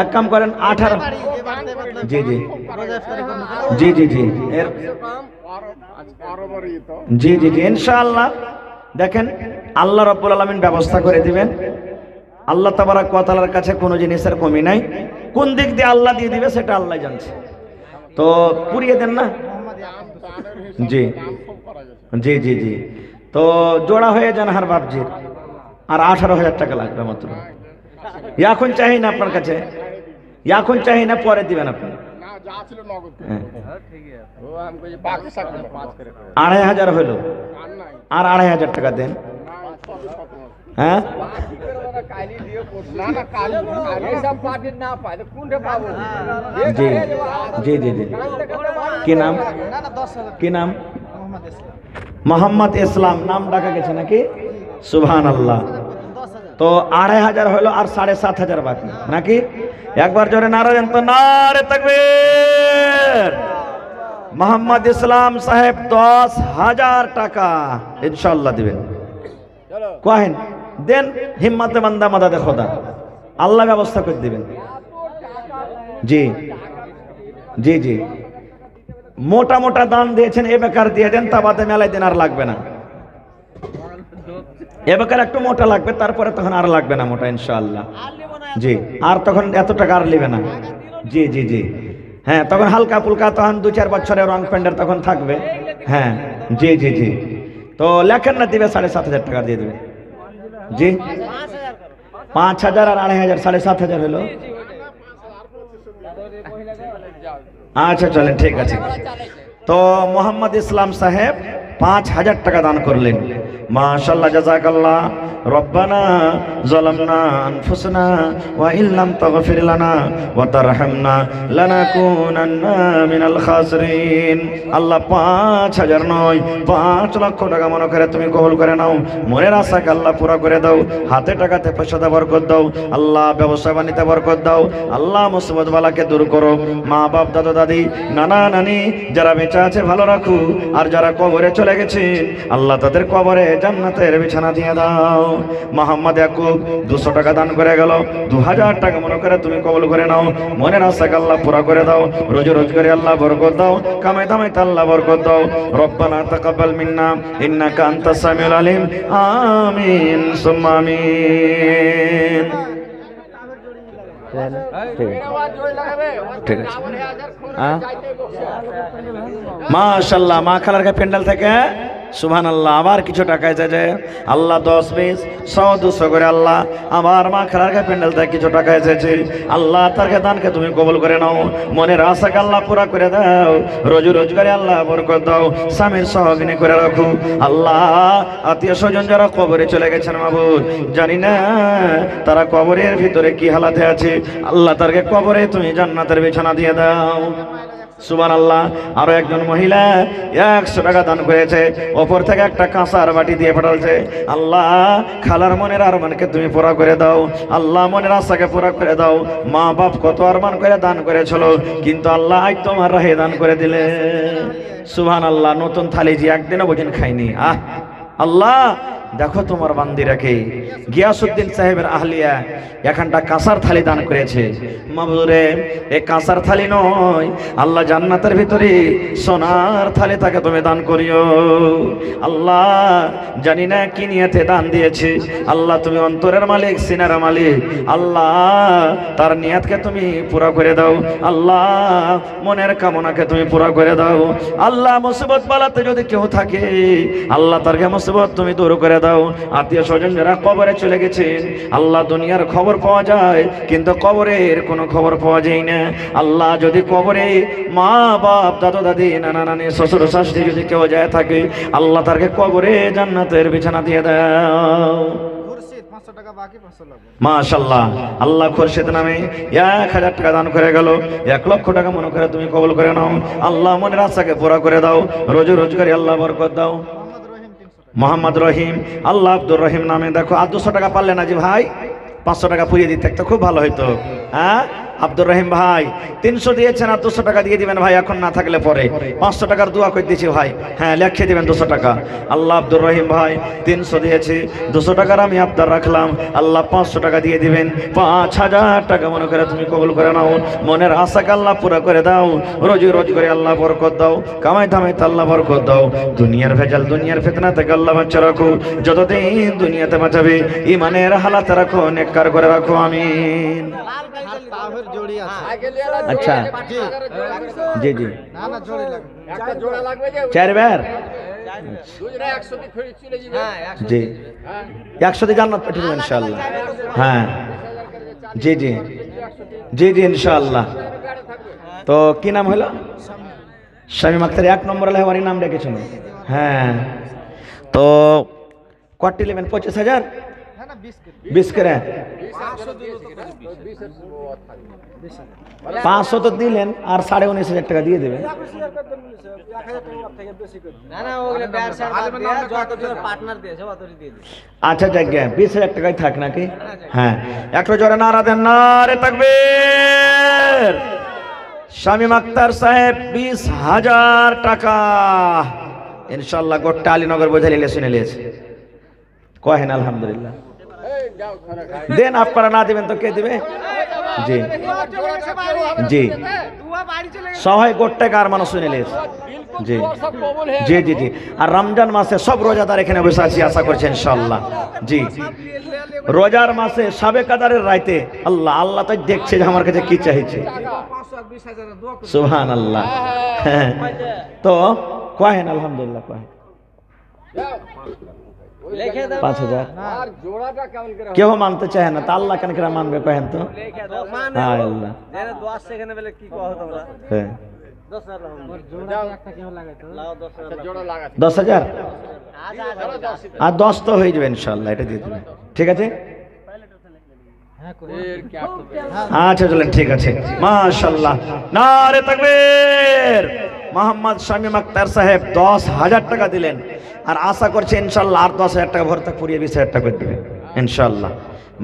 এক কাম করেন 18। জি জি জি জি জি জি জি জি ইনশাআল্লাহ। দেখেন আল্লাহ রাব্বুল আলামিন ব্যবস্থা করে দিবেন। আল্লাহ তাবারাক ওয়া তাআলার কাছে কোনো জিনিসের কমি নাই। কোন দিক দিয়ে আল্লাহ দিয়ে দিবে সেটা আল্লাহ জানছে। তো পুরিয়ে দেন না? জি জি জি জি। তো জোড়া হয়ে যান হার বাপজির, আর 18000 টাকা লাগবে মাত্র। এখন চাই না আপনার কাছে, এখন চাই না, পরে দিবেন আপনি। 2500 হলো, আর 2500 টাকা দেন। হ্যাঁ জি জি জি জি। কি নাম? কি নাম? মোহাম্মদ ইসলাম নাম ডাকা গেছে নাকি? সুবহানাল্লাহ। তো 2500 হলো, আর 7500 বাকি নাকি? একবার জোরে নারা দেন তো, নারে তাকবীর। মোহাম্মদ ইসলাম সাহেব 10,000 টাকা ইনশাআল্লাহ দিবেন। কহেন দেন, হিম্মতে বান্দা মাদাদে খোদা, আল্লাহ ব্যবস্থা করে দিবেন। জি জি জি। মোটা মোটা দান দিয়েছেন, এ বেকার দিয়ে দেন, তা বাদে মেলায় দিন আর লাগবে না। এ বেকার একটু মোটা লাগবে, তারপরে তখন আর লাগবে না মোটা ইনশাআল্লাহ। জি, আর তখন এত টাকা আর নেবে না। জি জি জি। হ্যাঁ, তখন হালকা ফুলকা, তখন 2-4 বছরের রং প্যান্ডের তখন থাকবে। হ্যাঁ জি জি জি। তো লেখেন না, দিবে 7500 টাকা দিয়ে দেবে। জি 5000 আর 2500, 7500 হলো। আচ্ছা চলেন, ঠিক আছে। তো মোহাম্মদ ইসলাম সাহেব 5,000 টাকা দান করলেন। মাশাআল্লাহ, জাযাকাল্লাহ। রব্বানা যালামনা আনফুসানা ওয়া ইল্লাম তাগফির লানা ওয়া তারহামনা লানাকুনান্না মিনাল খাসিরিন। আল্লাহ 5,000 নয় 5 লক্ষ টাকা মনে করে তুমি কবুল করে নাও। মনের আশাকে আল্লাহ পুরা করে দাও। হাতে টাকাতে পয়সাতে বরকত দাও আল্লাহ। ব্যবসা বাণিজ্যে বরকত দাও আল্লাহ। মুসিবত বালাকে দূর করো। মা বাপ দাদা দাদি নানা নানি যারা বেঁচে আছে ভালো রাখো, আর যারা কবরে চলে গেছেন আল্লাহ তাদের কবরে জান্নাতের বিছানা দিয়ে দাও। মোহাম্মদ ইয়াকুব 200 টাকা দান করে গেল। 2000 টাকা মনে করে তুমি কবুল করে নাও। মনের আশাকে আল্লাহ পুরা করে দাও। রোজ রোজগারে আল্লাহ বরকত দাও। কামাই দামাইতে আল্লাহ বরকত দাও। রব্বানা তাকাব্বাল মিন্না ইন্নাকা আনতাস সামিউল আলিম। আমিন সুম্মা আমিন। ঠিক আছে। মাশাআল্লাহ, মা খালার প্যান্ডেল থেকে সুবহানাল্লাহ আবার কিছু টাকা এসেছে আল্লাহ। 10 20 100 200 করে আল্লাহ আমার মা খালার প্যান্ডেল থেকে কিছু টাকা এসেছে আল্লাহ। তার দানকে তুমি কবুল করে নাও। মনের আশাকে আল্লাহ পুরা করে দাও। রোজ রোজগারে আল্লাহ বরকত দাও। স্বামীর সহগিনী করে রাখো আল্লাহ। আত্মীয় স্বজন যারা কবরে চলে গেছেন মাবুদ, জানি না তারা কবরের ভিতরে কি হালাতে আছে আল্লাহ। তারকে কবরে তুমি জান্নাতের বিছানা দিয়ে দাও। সুবহানাল্লাহ। আরো একজন মহিলা 100 টাকা দান করেছে। ওপর থেকে একটা কাঁসার বাটি দিয়ে পাঠালছে আল্লাহ। খালার মনের আরমানকে তুমি পুরা করে দাও আল্লাহ। মনের আশাকে পুরা করে দাও। মা বাপ কত আরমান করে দান করেছিল, কিন্তু আল্লাহ আজ তোমার রাহে দান করে দিলে। সুবহানাল্লাহ। নতুন থালি যে একদিনও বুঝিন খাইনি। আল্লাহ দেখো তোমার বান্দিরাকে। গিয়াসউদ্দিন সাহেবের আহলিয়া এখানটা কাঁসার থালি দান করেছে। মাবুরে এই কাঁসার থালি নয় আল্লাহ, জান্নাতের ভিতরে সোনার থালি তাকে তুমি দান করিও আল্লাহ। জানি না কি নিয়তে দান দিয়েছে আল্লাহ। তুমি অন্তরের মালিক, সিনার মালিক আল্লাহ। তার নিয়তকে তুমি পুরা করে দাও আল্লাহ। মনের কামনাকে তুমি পুরা করে দাও আল্লাহ। মুসিবত বালাতে যদি কেউ থাকে আল্লাহ তারকে মুসিবত তুমি দূর করে দাও। আত্মীয় স্বজন যারা কবরে চলে গেছেন আল্লাহ, দুনিয়ার খবর পাওয়া যায় কিন্তু কবরের কোনো খবর পাওয়া যায় না আল্লাহ। যদি কবরে মা বাপ দাদা দাদি নানা নানি শ্বশুর শাশুড়ি যদি কেউ যায় থাকে আল্লাহ তারকে কবরে জান্নাতের বিছানা দিয়ে দাও। মাশাআল্লাহ। আল্লাহ খুরশিদ নামে 1000 টাকা দান করে গেল। 1 লক্ষ টাকা মনে করে তুমি কবুল করে নাও আল্লাহ। মনের আশাকে পুরা করে দাও। রোজ রোজগারে আল্লাহ বরকত দাও। মোহাম্মদ রহিম আল্লাহ। আব্দুর রহিম নামে দেখো 200 টাকা পারলেন না জি ভাই, 500 টাকা পুড়িয়ে দিতে একটা খুব ভালো হইতো। হ্যাঁ আব্দুর রহিম ভাই 300 দিয়েছেন আর 200 টাকা দিয়ে দিবেন ভাই, এখন না থাকলে পরে। 500 টাকার দোয়া করে দিয়েছি ভাই, হ্যাঁ লিখে দিবেন 200 টাকা। আল্লাহ আব্দুর রহিম ভাই 300 দিয়েছে, 200 টাকার আমি আবদার রাখলাম আল্লাহ 500 টাকা দিয়ে দিবেন। 5000 টাকা মনে করে তুমি কবুল করে নাও। মনের আশাকে আল্লাহ পুরা করে দাও। রোজি রোজ করে আল্লাহ বরকত দাও। কামাই ধামাইতে আল্লাহ বরকত দাও। দুনিয়ার ভেজাল দুনিয়ার ফিতনা থেকে আল্লাহ বাঁচা রাখো। যতদিন দুনিয়াতে বাঁচাবে ইমানের হালাতে রাখো, নেককার করে রাখো। আমিন। अच्छा जी जी 4 बार जी 100 দিয়ে জান্নাত পাঠিয়ে দেবেন ইনশাআল্লাহ। হ্যাঁ জি জি জি জি ইনশাআল্লাহ। তো কি নাম হলো? শামীম আক্তার 1 নম্বর লেহারি নাম রেখেছেন। হ্যাঁ তো কত নেবেন? 25000 20 করে 500 তো দিলেন আর 19,500 টাকা দিয়ে দেবেন। আচ্ছা যাক 20,000 টাকায় থাক নাকি? হ্যাঁ একটু জোরে নারা দেন, নারে তাকবীর। শামীম আক্তার সাহেব 20,000 টাকা ইনশাআল্লাহ গোটা আলীনগর বোঝা নিলে শুনে নিয়েছে। কহেন আলহামদুলিল্লাহ। দেন আপনারা না দিবেন তো কে দিবে? জি জি সবাই গোটা কার মানুষ শুনে নিয়েছে। জি জি জি জি আর রমজান মাসে সব রোজাদার এখানে বসে আছি, আশা করছেন ইনশাআল্লাহ। জি রোজার মাসে শাবে কাদারের রাইতে আল্লাহ আল্লাহ তো দেখছে যে আমার কাছে কি চাইছে। সুবহানাল্লাহ। তো কহেন আলহামদুলিল্লাহ কহেন। 5000 কেউ মানতে চায় না, তা আল্লাহ কেন কেন মানবে কহেন তো? হ্যাঁ আল্লাহ 10,000 আর 10 তো হয়ে যাবে ইনশাআল্লাহ, এটা দিয়ে দেবেন, ঠিক আছে? আচ্ছা চলেন, ঠিক আছে, মাশাআল্লাহ, নারে তাকবীর। মোহাম্মদ শামীম আক্তার সাহেব 10,000 টাকা দিলেন, আর আশা করছি ইনশাআল্লাহ আর 10,000 টাকা ভর্তা পুরিয়ে 20,000 টাকা করে দেবেন ইনশাআল্লাহ।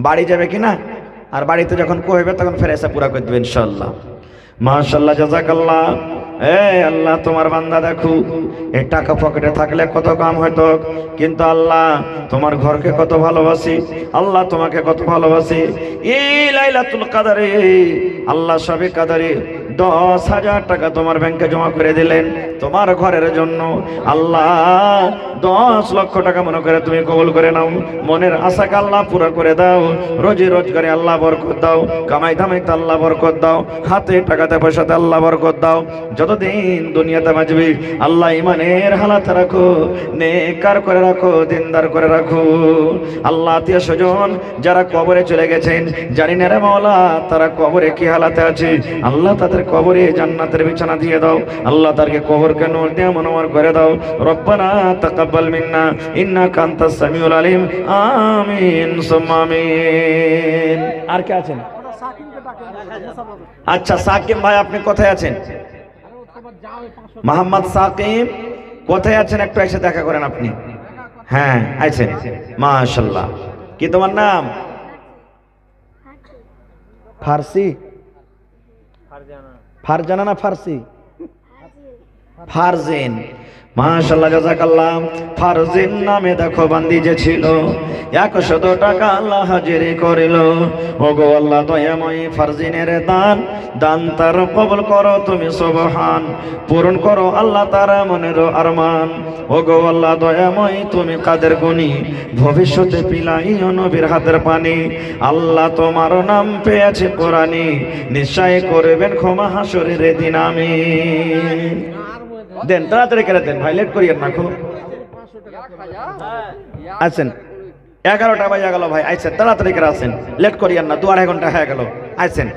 বাড়ি যাবে কিনা, আর বাড়িতে যখন কইবে তখন ফের এসে পুরা করে দেবে ইনশাআল্লাহ। মাশাআল্লাহ, জাযাকাল্লাহ। আল্লাহ তোমার বান্দা দেখো, এই টাকা পকেটে থাকলে কত কাম হয়তো, কিন্তু আল্লাহ তোমার ঘরকে কত ভালোবাসি, আল্লাহ তোমাকে কত ভালোবাসি। এই লাইলাতুল কদরে আল্লাহ সবে কদরে 10,000 টাকা তোমার ব্যাংকে জমা করে দিলেন তোমার ঘরের জন্য। আল্লাহ 10 লক্ষ টাকা মনে করে তুমি কবুল করে নাও, মনের আশাকে আল্লাহ পুরো করে দাও, রোজি রোজগারে আল্লাহ বরকত দাও, কামাই ধামাইতে আল্লাহ বরকত দাও, হাতে টাকাতে পয়সাতে আল্লাহ বরকত দাও। যতদিন দুনিয়াতে বাঁচবি আল্লাহ ইমানের হালাতে রাখো, নেককার করে রাখো, দিনদার করে রাখো। আল্লাহ আত্মীয় স্বজন যারা কবরে চলে গেছেন, জানি না রে মাওলা তারা কবরে কি হালাতে আছে, আল্লাহ তাদের কবরে জান্নাতের বিছানা দিয়ে দাও, আল্লাহ তাদেরকে কবরকে নূর দিয়ে মনোমর করে দাও। রব্বানা তাকাব্বাল মিন্না ইন্নাকা আনতাস সামিউল আলিম, আমিন সুম্মা আমিন। আর কে আছেন? আচ্ছা সাকিম ভাই, আপনি কোথায় আছেন? মোহাম্মদ সাকিম কোথায় আছেন? একটু এসে দেখা করেন আপনি। হ্যাঁ আছেন, মাশাআল্লাহ। কি তোমার নাম? ফারসি, ফারজানা না ফারসি? ফারজিন, মাশাআল্লাহ, জাযাকাল্লাহ। ফারজিন নামে দেখো বান্দি যে ছিল, 100 টাকা আল্লাহ হাজিরি করিল। ওগো আল্লাহ দয়াময়, ফারজিনের দান দান তার কবুল করো তুমি সুবহান, পূরণ করো আল্লাহ তার মনের আরমান। ওগো আল্লাহ দয়াময়, তুমি কাদের গুণী, ভবিষ্যতে পিলাইও নবীর হাতের পানি। আল্লাহ তোমার নাম পেয়েছে কোরআনে, নিশ্চয় করবেন ক্ষমা হাসরের দিন আমিন। দেন তাড়াতাড়ি করে দেন ভাই, লেট করিয়েন না খুব। আছেন 11টা বাজে গেল ভাই, আইছেন তাড়াতাড়ি করে আসেন, লেট করিয়েন না, 2-2.5 ঘন্টা হয়ে গেল, আইছেন।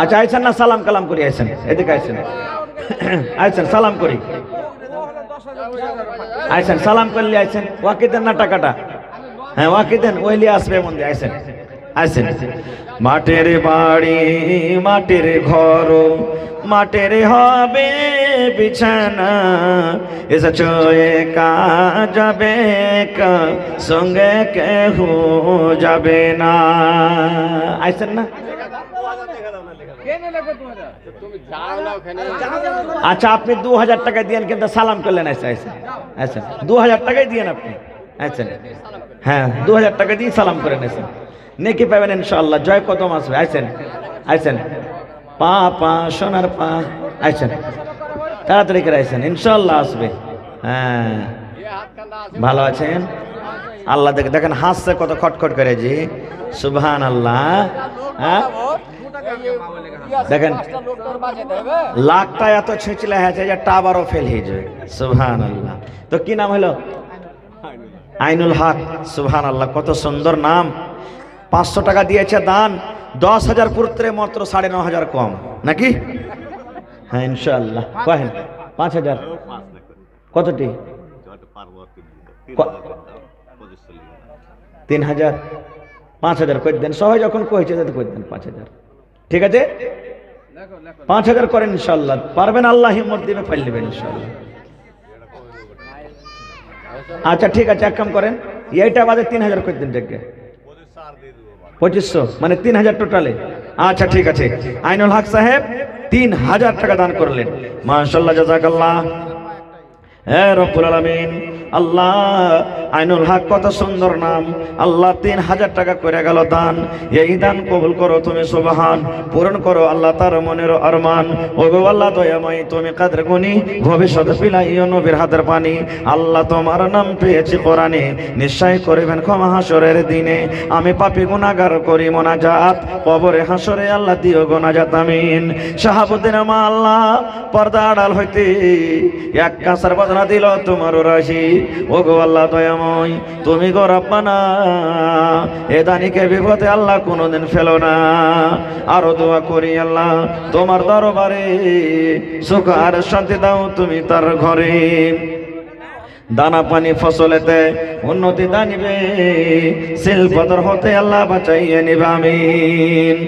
আচ্ছা আইছেন না, সালাম কালাম করি আইছেন, এদিকে আইছেন, আইছেন সালাম করি আইছেন, সালাম করলে আইছেন। ওয়াকি দেন না টাকাটা, হ্যাঁ ওয়াকি দেন, ওইলি আসবে মন্দির, আইছেন আইছেন। মাটির বাড়ি মাটির ঘর, মাটির হবে বিছানা, এসেছ একা যাবে একা, সঙ্গে কেহ যাবে না। আইছেন না? আচ্ছা আপনি 2,000 টাকা দিয়েন, কিন্তু সালাম করলেন। আচ্ছা আচ্ছা 2,000 টাকাই দিয়েন আপনি, আচ্ছা হ্যাঁ 2,000 টাকা দিয়ে সালাম করেন, আছেন নেকি পাবেন ইনশাআল্লাহ, জয় কদম আসবে। আইছেন আইছেন, পা পা সোনার পা, আইছেন তাড়াতাড়ি করে আইছেন, ইনশাআল্লাহ আসবে। হ্যাঁ ভালো আছেন? আল্লাহ দেখেন হাসছে কত খটখট করে, জি সুবহানাল্লাহ। হ্যাঁ দেখেন লাখটা এত ছিঁচলে হয়েছে যে টাওয়ারও ফেল হয়ে যাবে, সুবহানাল্লাহ। তো কি নাম হলো? আইনুল হক, সুবহানাল্লাহ, কত সুন্দর নাম। 500 টাকা দিয়েছে দান, 10,000 পুত্রে মাত্র 9,500 কম নাকি? হ্যাঁ ইনশাআল্লাহ। কহেন 5,000 কতটি? 3,000 5,000 করে দেন, সবাই যখন কইছে যাতে করে দেন 5,000, ঠিক আছে? 5,000 করেন ইনশাআল্লাহ, পারবেন আল্লাহ হিম্মত দিবে, পাইল নেবেন ইনশাআল্লাহ। আচ্ছা ঠিক আছে, এক কাম করেন, এইটা বাদে 3,000 করে দেন, দেখে 2500 মানে 3,000 টোটালে। আচ্ছা ঠিক আছে, আইনুল হক সাহেব 3,000 টাকা দান করলেন, মাশাআল্লাহ, জাযাকাল্লাহ। হ্যাঁ রব্বুল আলামিন, আল্লাহ আইনুল হক কত সুন্দর নাম, আল্লাহ 3,000 টাকা করে গেল দান, এই দান কবুল করো তুমি সুবহান, পূরণ করো আল্লাহ তার মনের আরমান। ওগো আল্লাহ দয়াময়, তুমি কাদের গুণী, ভবিষ্যতে পিলাইও নবীর হাতের পানি। আল্লাহ তোমার নাম পেয়েছি কোরআনে, নিশ্চয় করবেন ক্ষমা হাসরের দিনে। আমি পাপী গুনাহগার করি মোনাজাত, কবরে হাসরে আল্লাহ দিও গুনাজাত আমিন। শাহাবুদ্দিন মা আল্লাহ পর্দা আড়াল হইতে এক কাঁসার বদনা দিল তোমার রাশি, ও গো আল্লাহ দয়াময়, তুমি গো রব্বানা এ দানিকে বিপদে আল্লাহ কোনোদিন ফেলো না। আরো দোয়া করি আল্লাহ তোমার দরবারে সুখ আর শান্তি দাও তুমি তার ঘরে, দানা পানি ফসলেতে উন্নতি দানিবে, শিল্পদর হতে আল্লাহ বাঁচাইয়ে নিবে আমিন।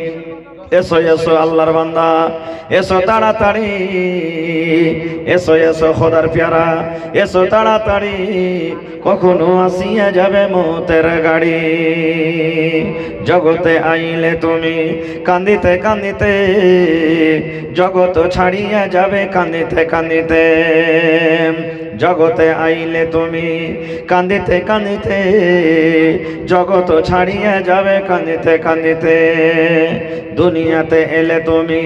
এসো এসো আল্লাহর বান্দা, এসো তাড়াতাড়ি, এসো এসো খোদার পেয়ারা, এসো তাড়াতাড়ি, কখনো আসিয়া যাবে মৌতের গাড়ি। জগতে আইলে তুমি কান্দিতে কান্দিতে, জগৎ ছাড়িয়া যাবে কান্দিতে কান্দিতে। জগতে আইলে তুমি কান্দিতে কান্দিতে, জগৎ ছাড়িয়া যাবে কান্দিতে কান্দিতে। দুনিয়াতে এলে তুমি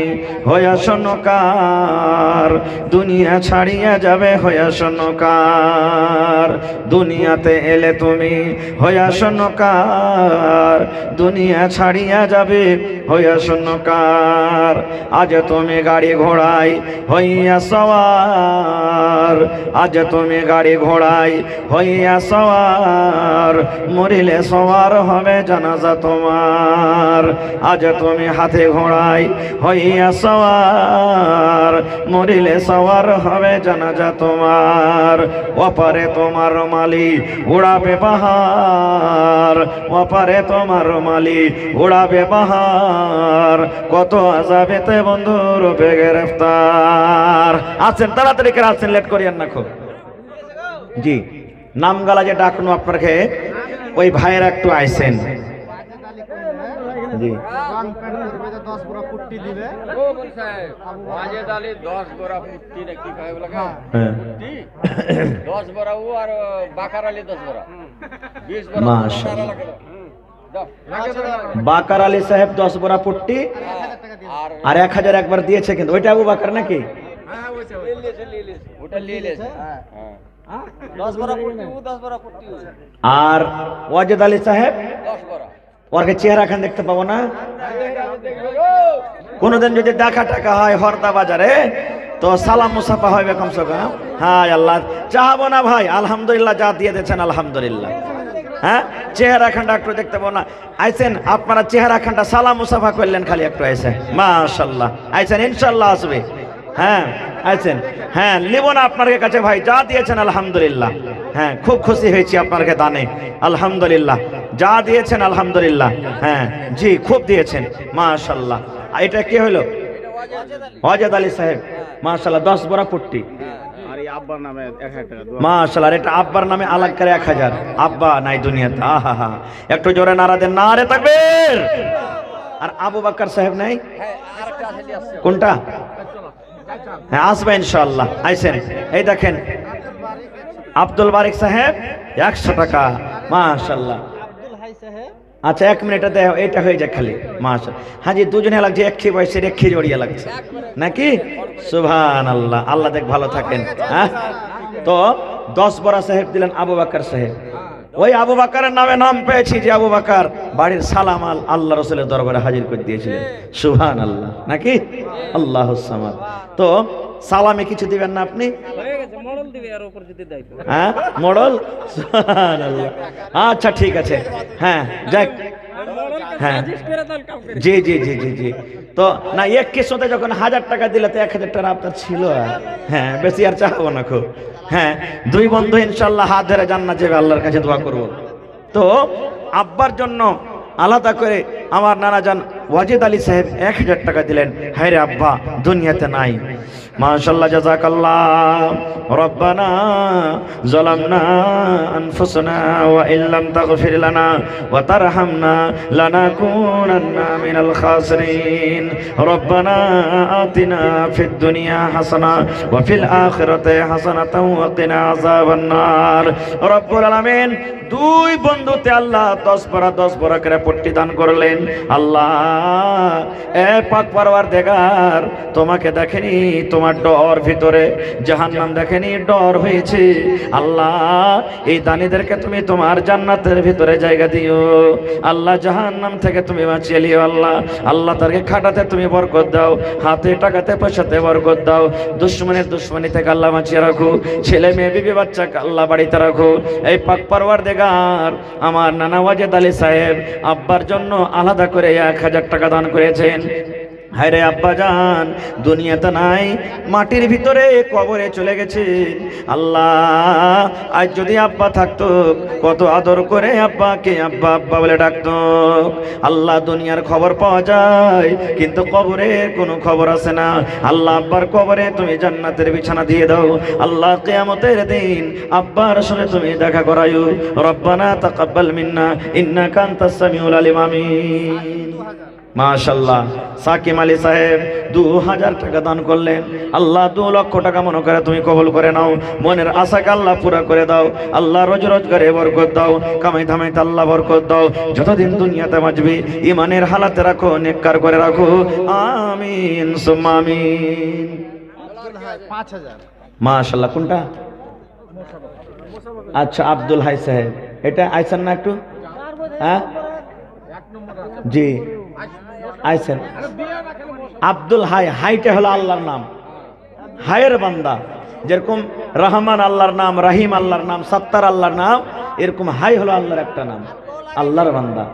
হইয়া শূন্যকার, দুনিয়া ছাড়িয়া যাবে হইয়া শূন্যকার। দুনিয়াতে এলে তুমি হইয়া শূন্যকার, দুনিয়া ছাড়িয়া যাবে হইয়া শূন্যকার। আজ তুমি গাড়ি ঘোড়ায় হইয়া সওয়ার, আজ তুমি গাড়ি ঘোড়ায় হইয়া সওয়ার, মরিলে সওয়ার হবে জানাজা তোমার। আজ তুমি হাতে ঘোড়ায় হইয়া সওয়ার, মরিলে সওয়ার হবে জানাজা তোমার। ওপারে তোমার মালি উড়াবে বাহার, ওপারে তোমার মালি উড়াবে বাহার, কত আযাবেতে বন্ধু রূপে গ্রেফতার। আছেন তাড়াতাড়ি করে আছেন, লেট করিয়েন না খুব। জি নামগালা যে ডাকনো আপনাকে ওই ভাইয়েরা একটু আইছেন। জি 10 বড় পুট্টি দিবে। ও বল সাহেব ওয়াজেদ আলী 10 বড় পুট্টি না কি কয় বলে হ্যাঁ পুট্টি 10 বড় ও আর বাকার আলী 10 বড় 20 বড় মাশাআল্লাহ। দাও বাকার আলী সাহেব 10 বড়া পুট্টি আর আর 1000 একবার দিয়েছে, কিন্তু ওইটা আবু বাকার নাকি? হ্যাঁ ওইটা ওটা নিয়ে লেছে। হ্যাঁ 10 বড় পুট্টি ও 10 বড় পুট্টি আর ওয়াজেদ আলী সাহেব 10 বড় ওর চেহারা খান দেখতে পাবো না? কোনদিন যদি দেখা টাকা হয় হরদা বাজারে তো সালাম মুসাফা হবে কমসে কম। হ্যাঁ আল্লাহ চাহাবো না ভাই, আলহামদুলিল্লাহ যা দিয়ে দিয়েছেন আলহামদুলিল্লাহ। হ্যাঁ চেহারা খানটা একটু দেখতে পাবো না? আইছেন আপনারা চেহারা খানটা সালাম মুসাফা করলেন খালি একটু আইসে মাশাআল্লাহ, আইছেন ইনশাআল্লাহ আসবে। হ্যাঁ আইছেন, হ্যাঁ নিব না আপনার কাছে ভাই, যা দিয়েছেন আলহামদুলিল্লাহ। হ্যাঁ খুব খুশি হয়েছি আপনার দানে আলহামদুলিল্লাহ, যা দিয়েছেন আলহামদুলিল্লাহ। হ্যাঁ জি খুব দিয়েছেন মাশাআল্লাহ। এটা কি হলো? ওয়াজেদ আলী সাহেব মাশাআল্লাহ 10 বড়া পুট্টি আর এই আব্বার নামে 1000 টাকা দোয়া। মাশাআল্লাহ। এটা আব্বার নামে আলাগ করে 1000। আব্বা নাই দুনিয়াতে, আহা হা, একটু জোরে নারা দেন, নারে তাকবীর। আর আবু বকর সাহেব নাই? হ্যাঁ আরেকটা আসলে আসছে কোনটা? হ্যাঁ আসবে ইনশাআল্লাহ। আইছেন এই দেখেন আব্দুল বারিক সাহেব 100 টাকা মাশাআল্লাহ। আব্দুল হাই সাহেব আচ্ছা 1 মিনিটে এইটা হয়ে যায় খালি মাশাআল্লাহ। হাজি দুজনে লাগছে, এক খেয়ে বয়সে এক খেয়ে জড়িয়ে লাগছে নাকি? সুবহানাল্লাহ, আল্লাহ দেখ ভালো থাকেন। হ্যাঁ তো 10 বড়া সাহেব দিলেন আবু বকর সাহেব। ওই আবু বকরের নামে নাম পেয়েছি যে আবু বকর বাড়ির সালামাল আল্লাহ রাসূলের দরবারে হাজির করে দিয়েছিলেন। সুবহানাল্লাহ নাকি? আল্লাহুস সামাদ। তো সালামে কিছু দিবেন না আপনি? হয়ে গেছে মডেল দিবে আর উপর যদি দায়িত্ব। হ্যাঁ মডেল। সুবহানাল্লাহ। আচ্ছা ঠিক আছে। হ্যাঁ যাক। হ্যাঁ জি জি জি জি জি। তো না এক কিস্তিতে যখন 1000 টাকা দিলে তো 1000 টাকা আপনার ছিল। হ্যাঁ বেশি আর চাহবো না খুব। হ্যাঁ দুই বন্ধু ইনশাআল্লাহ হাত ধরে জান্নাত যাবে, আল্লাহর কাছে দোয়া করব। তো আব্বার জন্য আলাদা করে আমার নানাজান ওয়াজেদ আলী সাহেব 1000 টাকা দিলেন। হায় রে আব্বা দুনিয়াতে নাই। মাশাআল্লাহ জাযাকাল্লাহ। রব্বানা যালামনা আনফুসানা ওয়া ইল্লাম তাগফির লানা ওয়া তারহামনা লানাকুনান্না মিনাল খাসিরিন। রব্বানা আতিনা ফিদ দুনিয়া হাসানা ওয়া ফিল আখিরাতি হাসানাতাও ওয়া কিনা আযাবান নার। রব্বুল আলামিন দুই বন্ধুতে আল্লাহ 10 বড় করে পট্টি দান করলেন। আল্লাহ এ পাক পরওয়ারদিগার তোমাকে দেখেনি, তোমার তোমার ডর ভিতরে, জাহান্নাম দেখেনি ডর হয়েছে। আল্লাহ এই দানীদেরকে তুমি তোমার জান্নাতের ভিতরে জায়গা দিও আল্লাহ, জাহান্নাম থেকে তুমি বাঁচিয়ে লিও আল্লাহ। আল্লাহ তাকে খাটাতে তুমি বরকত দাও, হাতে টাকাতে পয়সাতে বরকত দাও, দুশ্মনী থেকে আল্লাহ বাঁচিয়ে রাখো, ছেলে মেয়ে বিবি বাচ্চাকে আল্লাহ বাড়িতে রাখো। এই পাক পরওয়ারদিগার আমার নানা ওয়াজেদ আলী সাহেব আব্বার জন্য আলাদা করে 1000 টাকা দান করেছেন। হায়রে আব্বা জান দুনিয়াতে নাই, মাটির ভিতরে কবরে চলে গেছে। আল্লাহ আজ যদি আব্বা থাকতো কত আদর করে আব্বাকে আব্বা আব্বা বলে ডাকতো। আল্লাহ দুনিয়ার খবর পাওয়া যায় কিন্তু কবরের কোনো খবর আসে না। আল্লাহ আব্বার কবরে তুমি জান্নাতের বিছানা দিয়ে দাও আল্লাহ, কিয়ামতের দিন আব্বার সঙ্গে তুমি দেখা করায়ো। রব্বানা তাকাব্বাল মিন্না ইন্নাকা আনতাস সামিউল আলিম। আমিন। মাশাআল্লাহ সাকিম আলী সাহেব 2000 টাকা দান করলেন। আল্লাহ 2 লক্ষ টাকা মনে করে তুমি কবুল করে নাও, মনের আশাকে আল্লাহ পুরা করে দাও আল্লাহ, রোজগারে বরকত দাও, কামাই ধামাইতে আল্লাহ বরকত দাও, যতদিন দুনিয়াতে বাঁচবি ইমানের হালাতে রাখো, নেককার করে রাখো। আমিন সুম্মা আমিন। 5000। মাশাআল্লাহ কোনটা? আচ্ছা আব্দুল হাই সাহেব, এটা আইছেন না একটু? হ্যাঁ জি আইছেন। আব্দুল হাই, হাইটা হলো আল্লাহর নাম, হায়ের বান্দা। যেরকম রহমান আল্লাহর নাম, রাহিম আল্লাহর নাম, সত্তার আল্লাহর নাম, এরকম হাই হলো আল্লাহর একটা নাম, আল্লাহর বান্দা,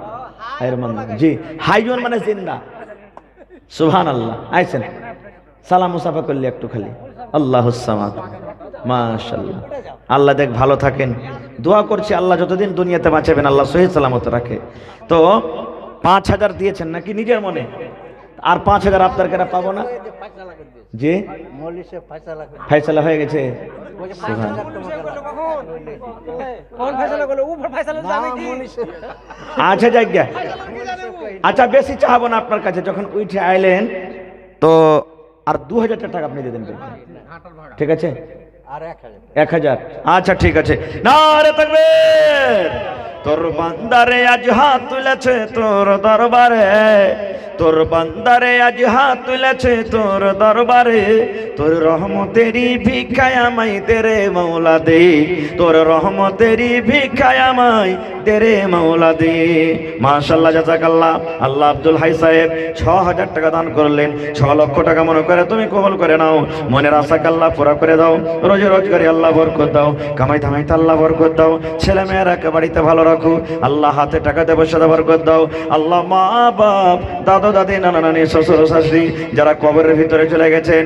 হায়ের বান্দা। জি হাইজন মানে জিন্দা। সুবহানাল্লাহ। আইছেন, সালাম মুসাফা করলি একটু খালি। আল্লাহুস সামাদ। মাশাআল্লাহ। আল্লাহ দেখ ভালো থাকেন, দোয়া করছি আল্লাহ যতদিন দুনিয়াতে বাঁচাবেন আল্লাহ সহি সালামত রাখে। তো 5000 দিয়েছেন নাকি নিজের মনে? আর 5000 আপনার কেনা পাবো না? জি ফয়সালা হয়ে গেছে। আচ্ছা জায়গা, আচ্ছা বেশি চাহাবো না আপনার কাছে। যখন উঠে আইলেন তো আর 2000 টাকা আপনি দিয়ে দেন, ঠিক আছে? 1000। আচ্ছা ঠিক আছে। নারে তাকবীর। তোর বান্দারে আজ হাত তুলেছে তোর দরবারে, তোর বান্দারে আজ হাত তুলেছে তোর দরবারে, তোর রহমতেরই ভিক্ষায় আমায় দে রে মাওলা দে, তোর রহমতেরই ভিক্ষায় আমায় দে রে মাওলা দে। মাশাআল্লাহ জাযাকাল্লাহ। আল্লাহ আব্দুল হাই সাহেব 6000 টাকা দান করলেন। 6 লক্ষ টাকা মনে করে তুমি কবুল করে নাও, মনের আশাকে আল্লাহ পুরা করে দাও, রোজগারে আল্লাহ বরকত দাও, কামাই ধামাইতে আল্লাহ বরকত দাও, ছেলে মেয়েরাকে বাড়িতে ভালো রাখো আল্লাহ, হাতে টাকাতে পয়সাতে বরকত দাও আল্লাহ। মা বাপ, দাদা দাদি, নানা নানি, শ্বশুর শাশুড়ি যারা কবরের ভিতরে চলে গেছেন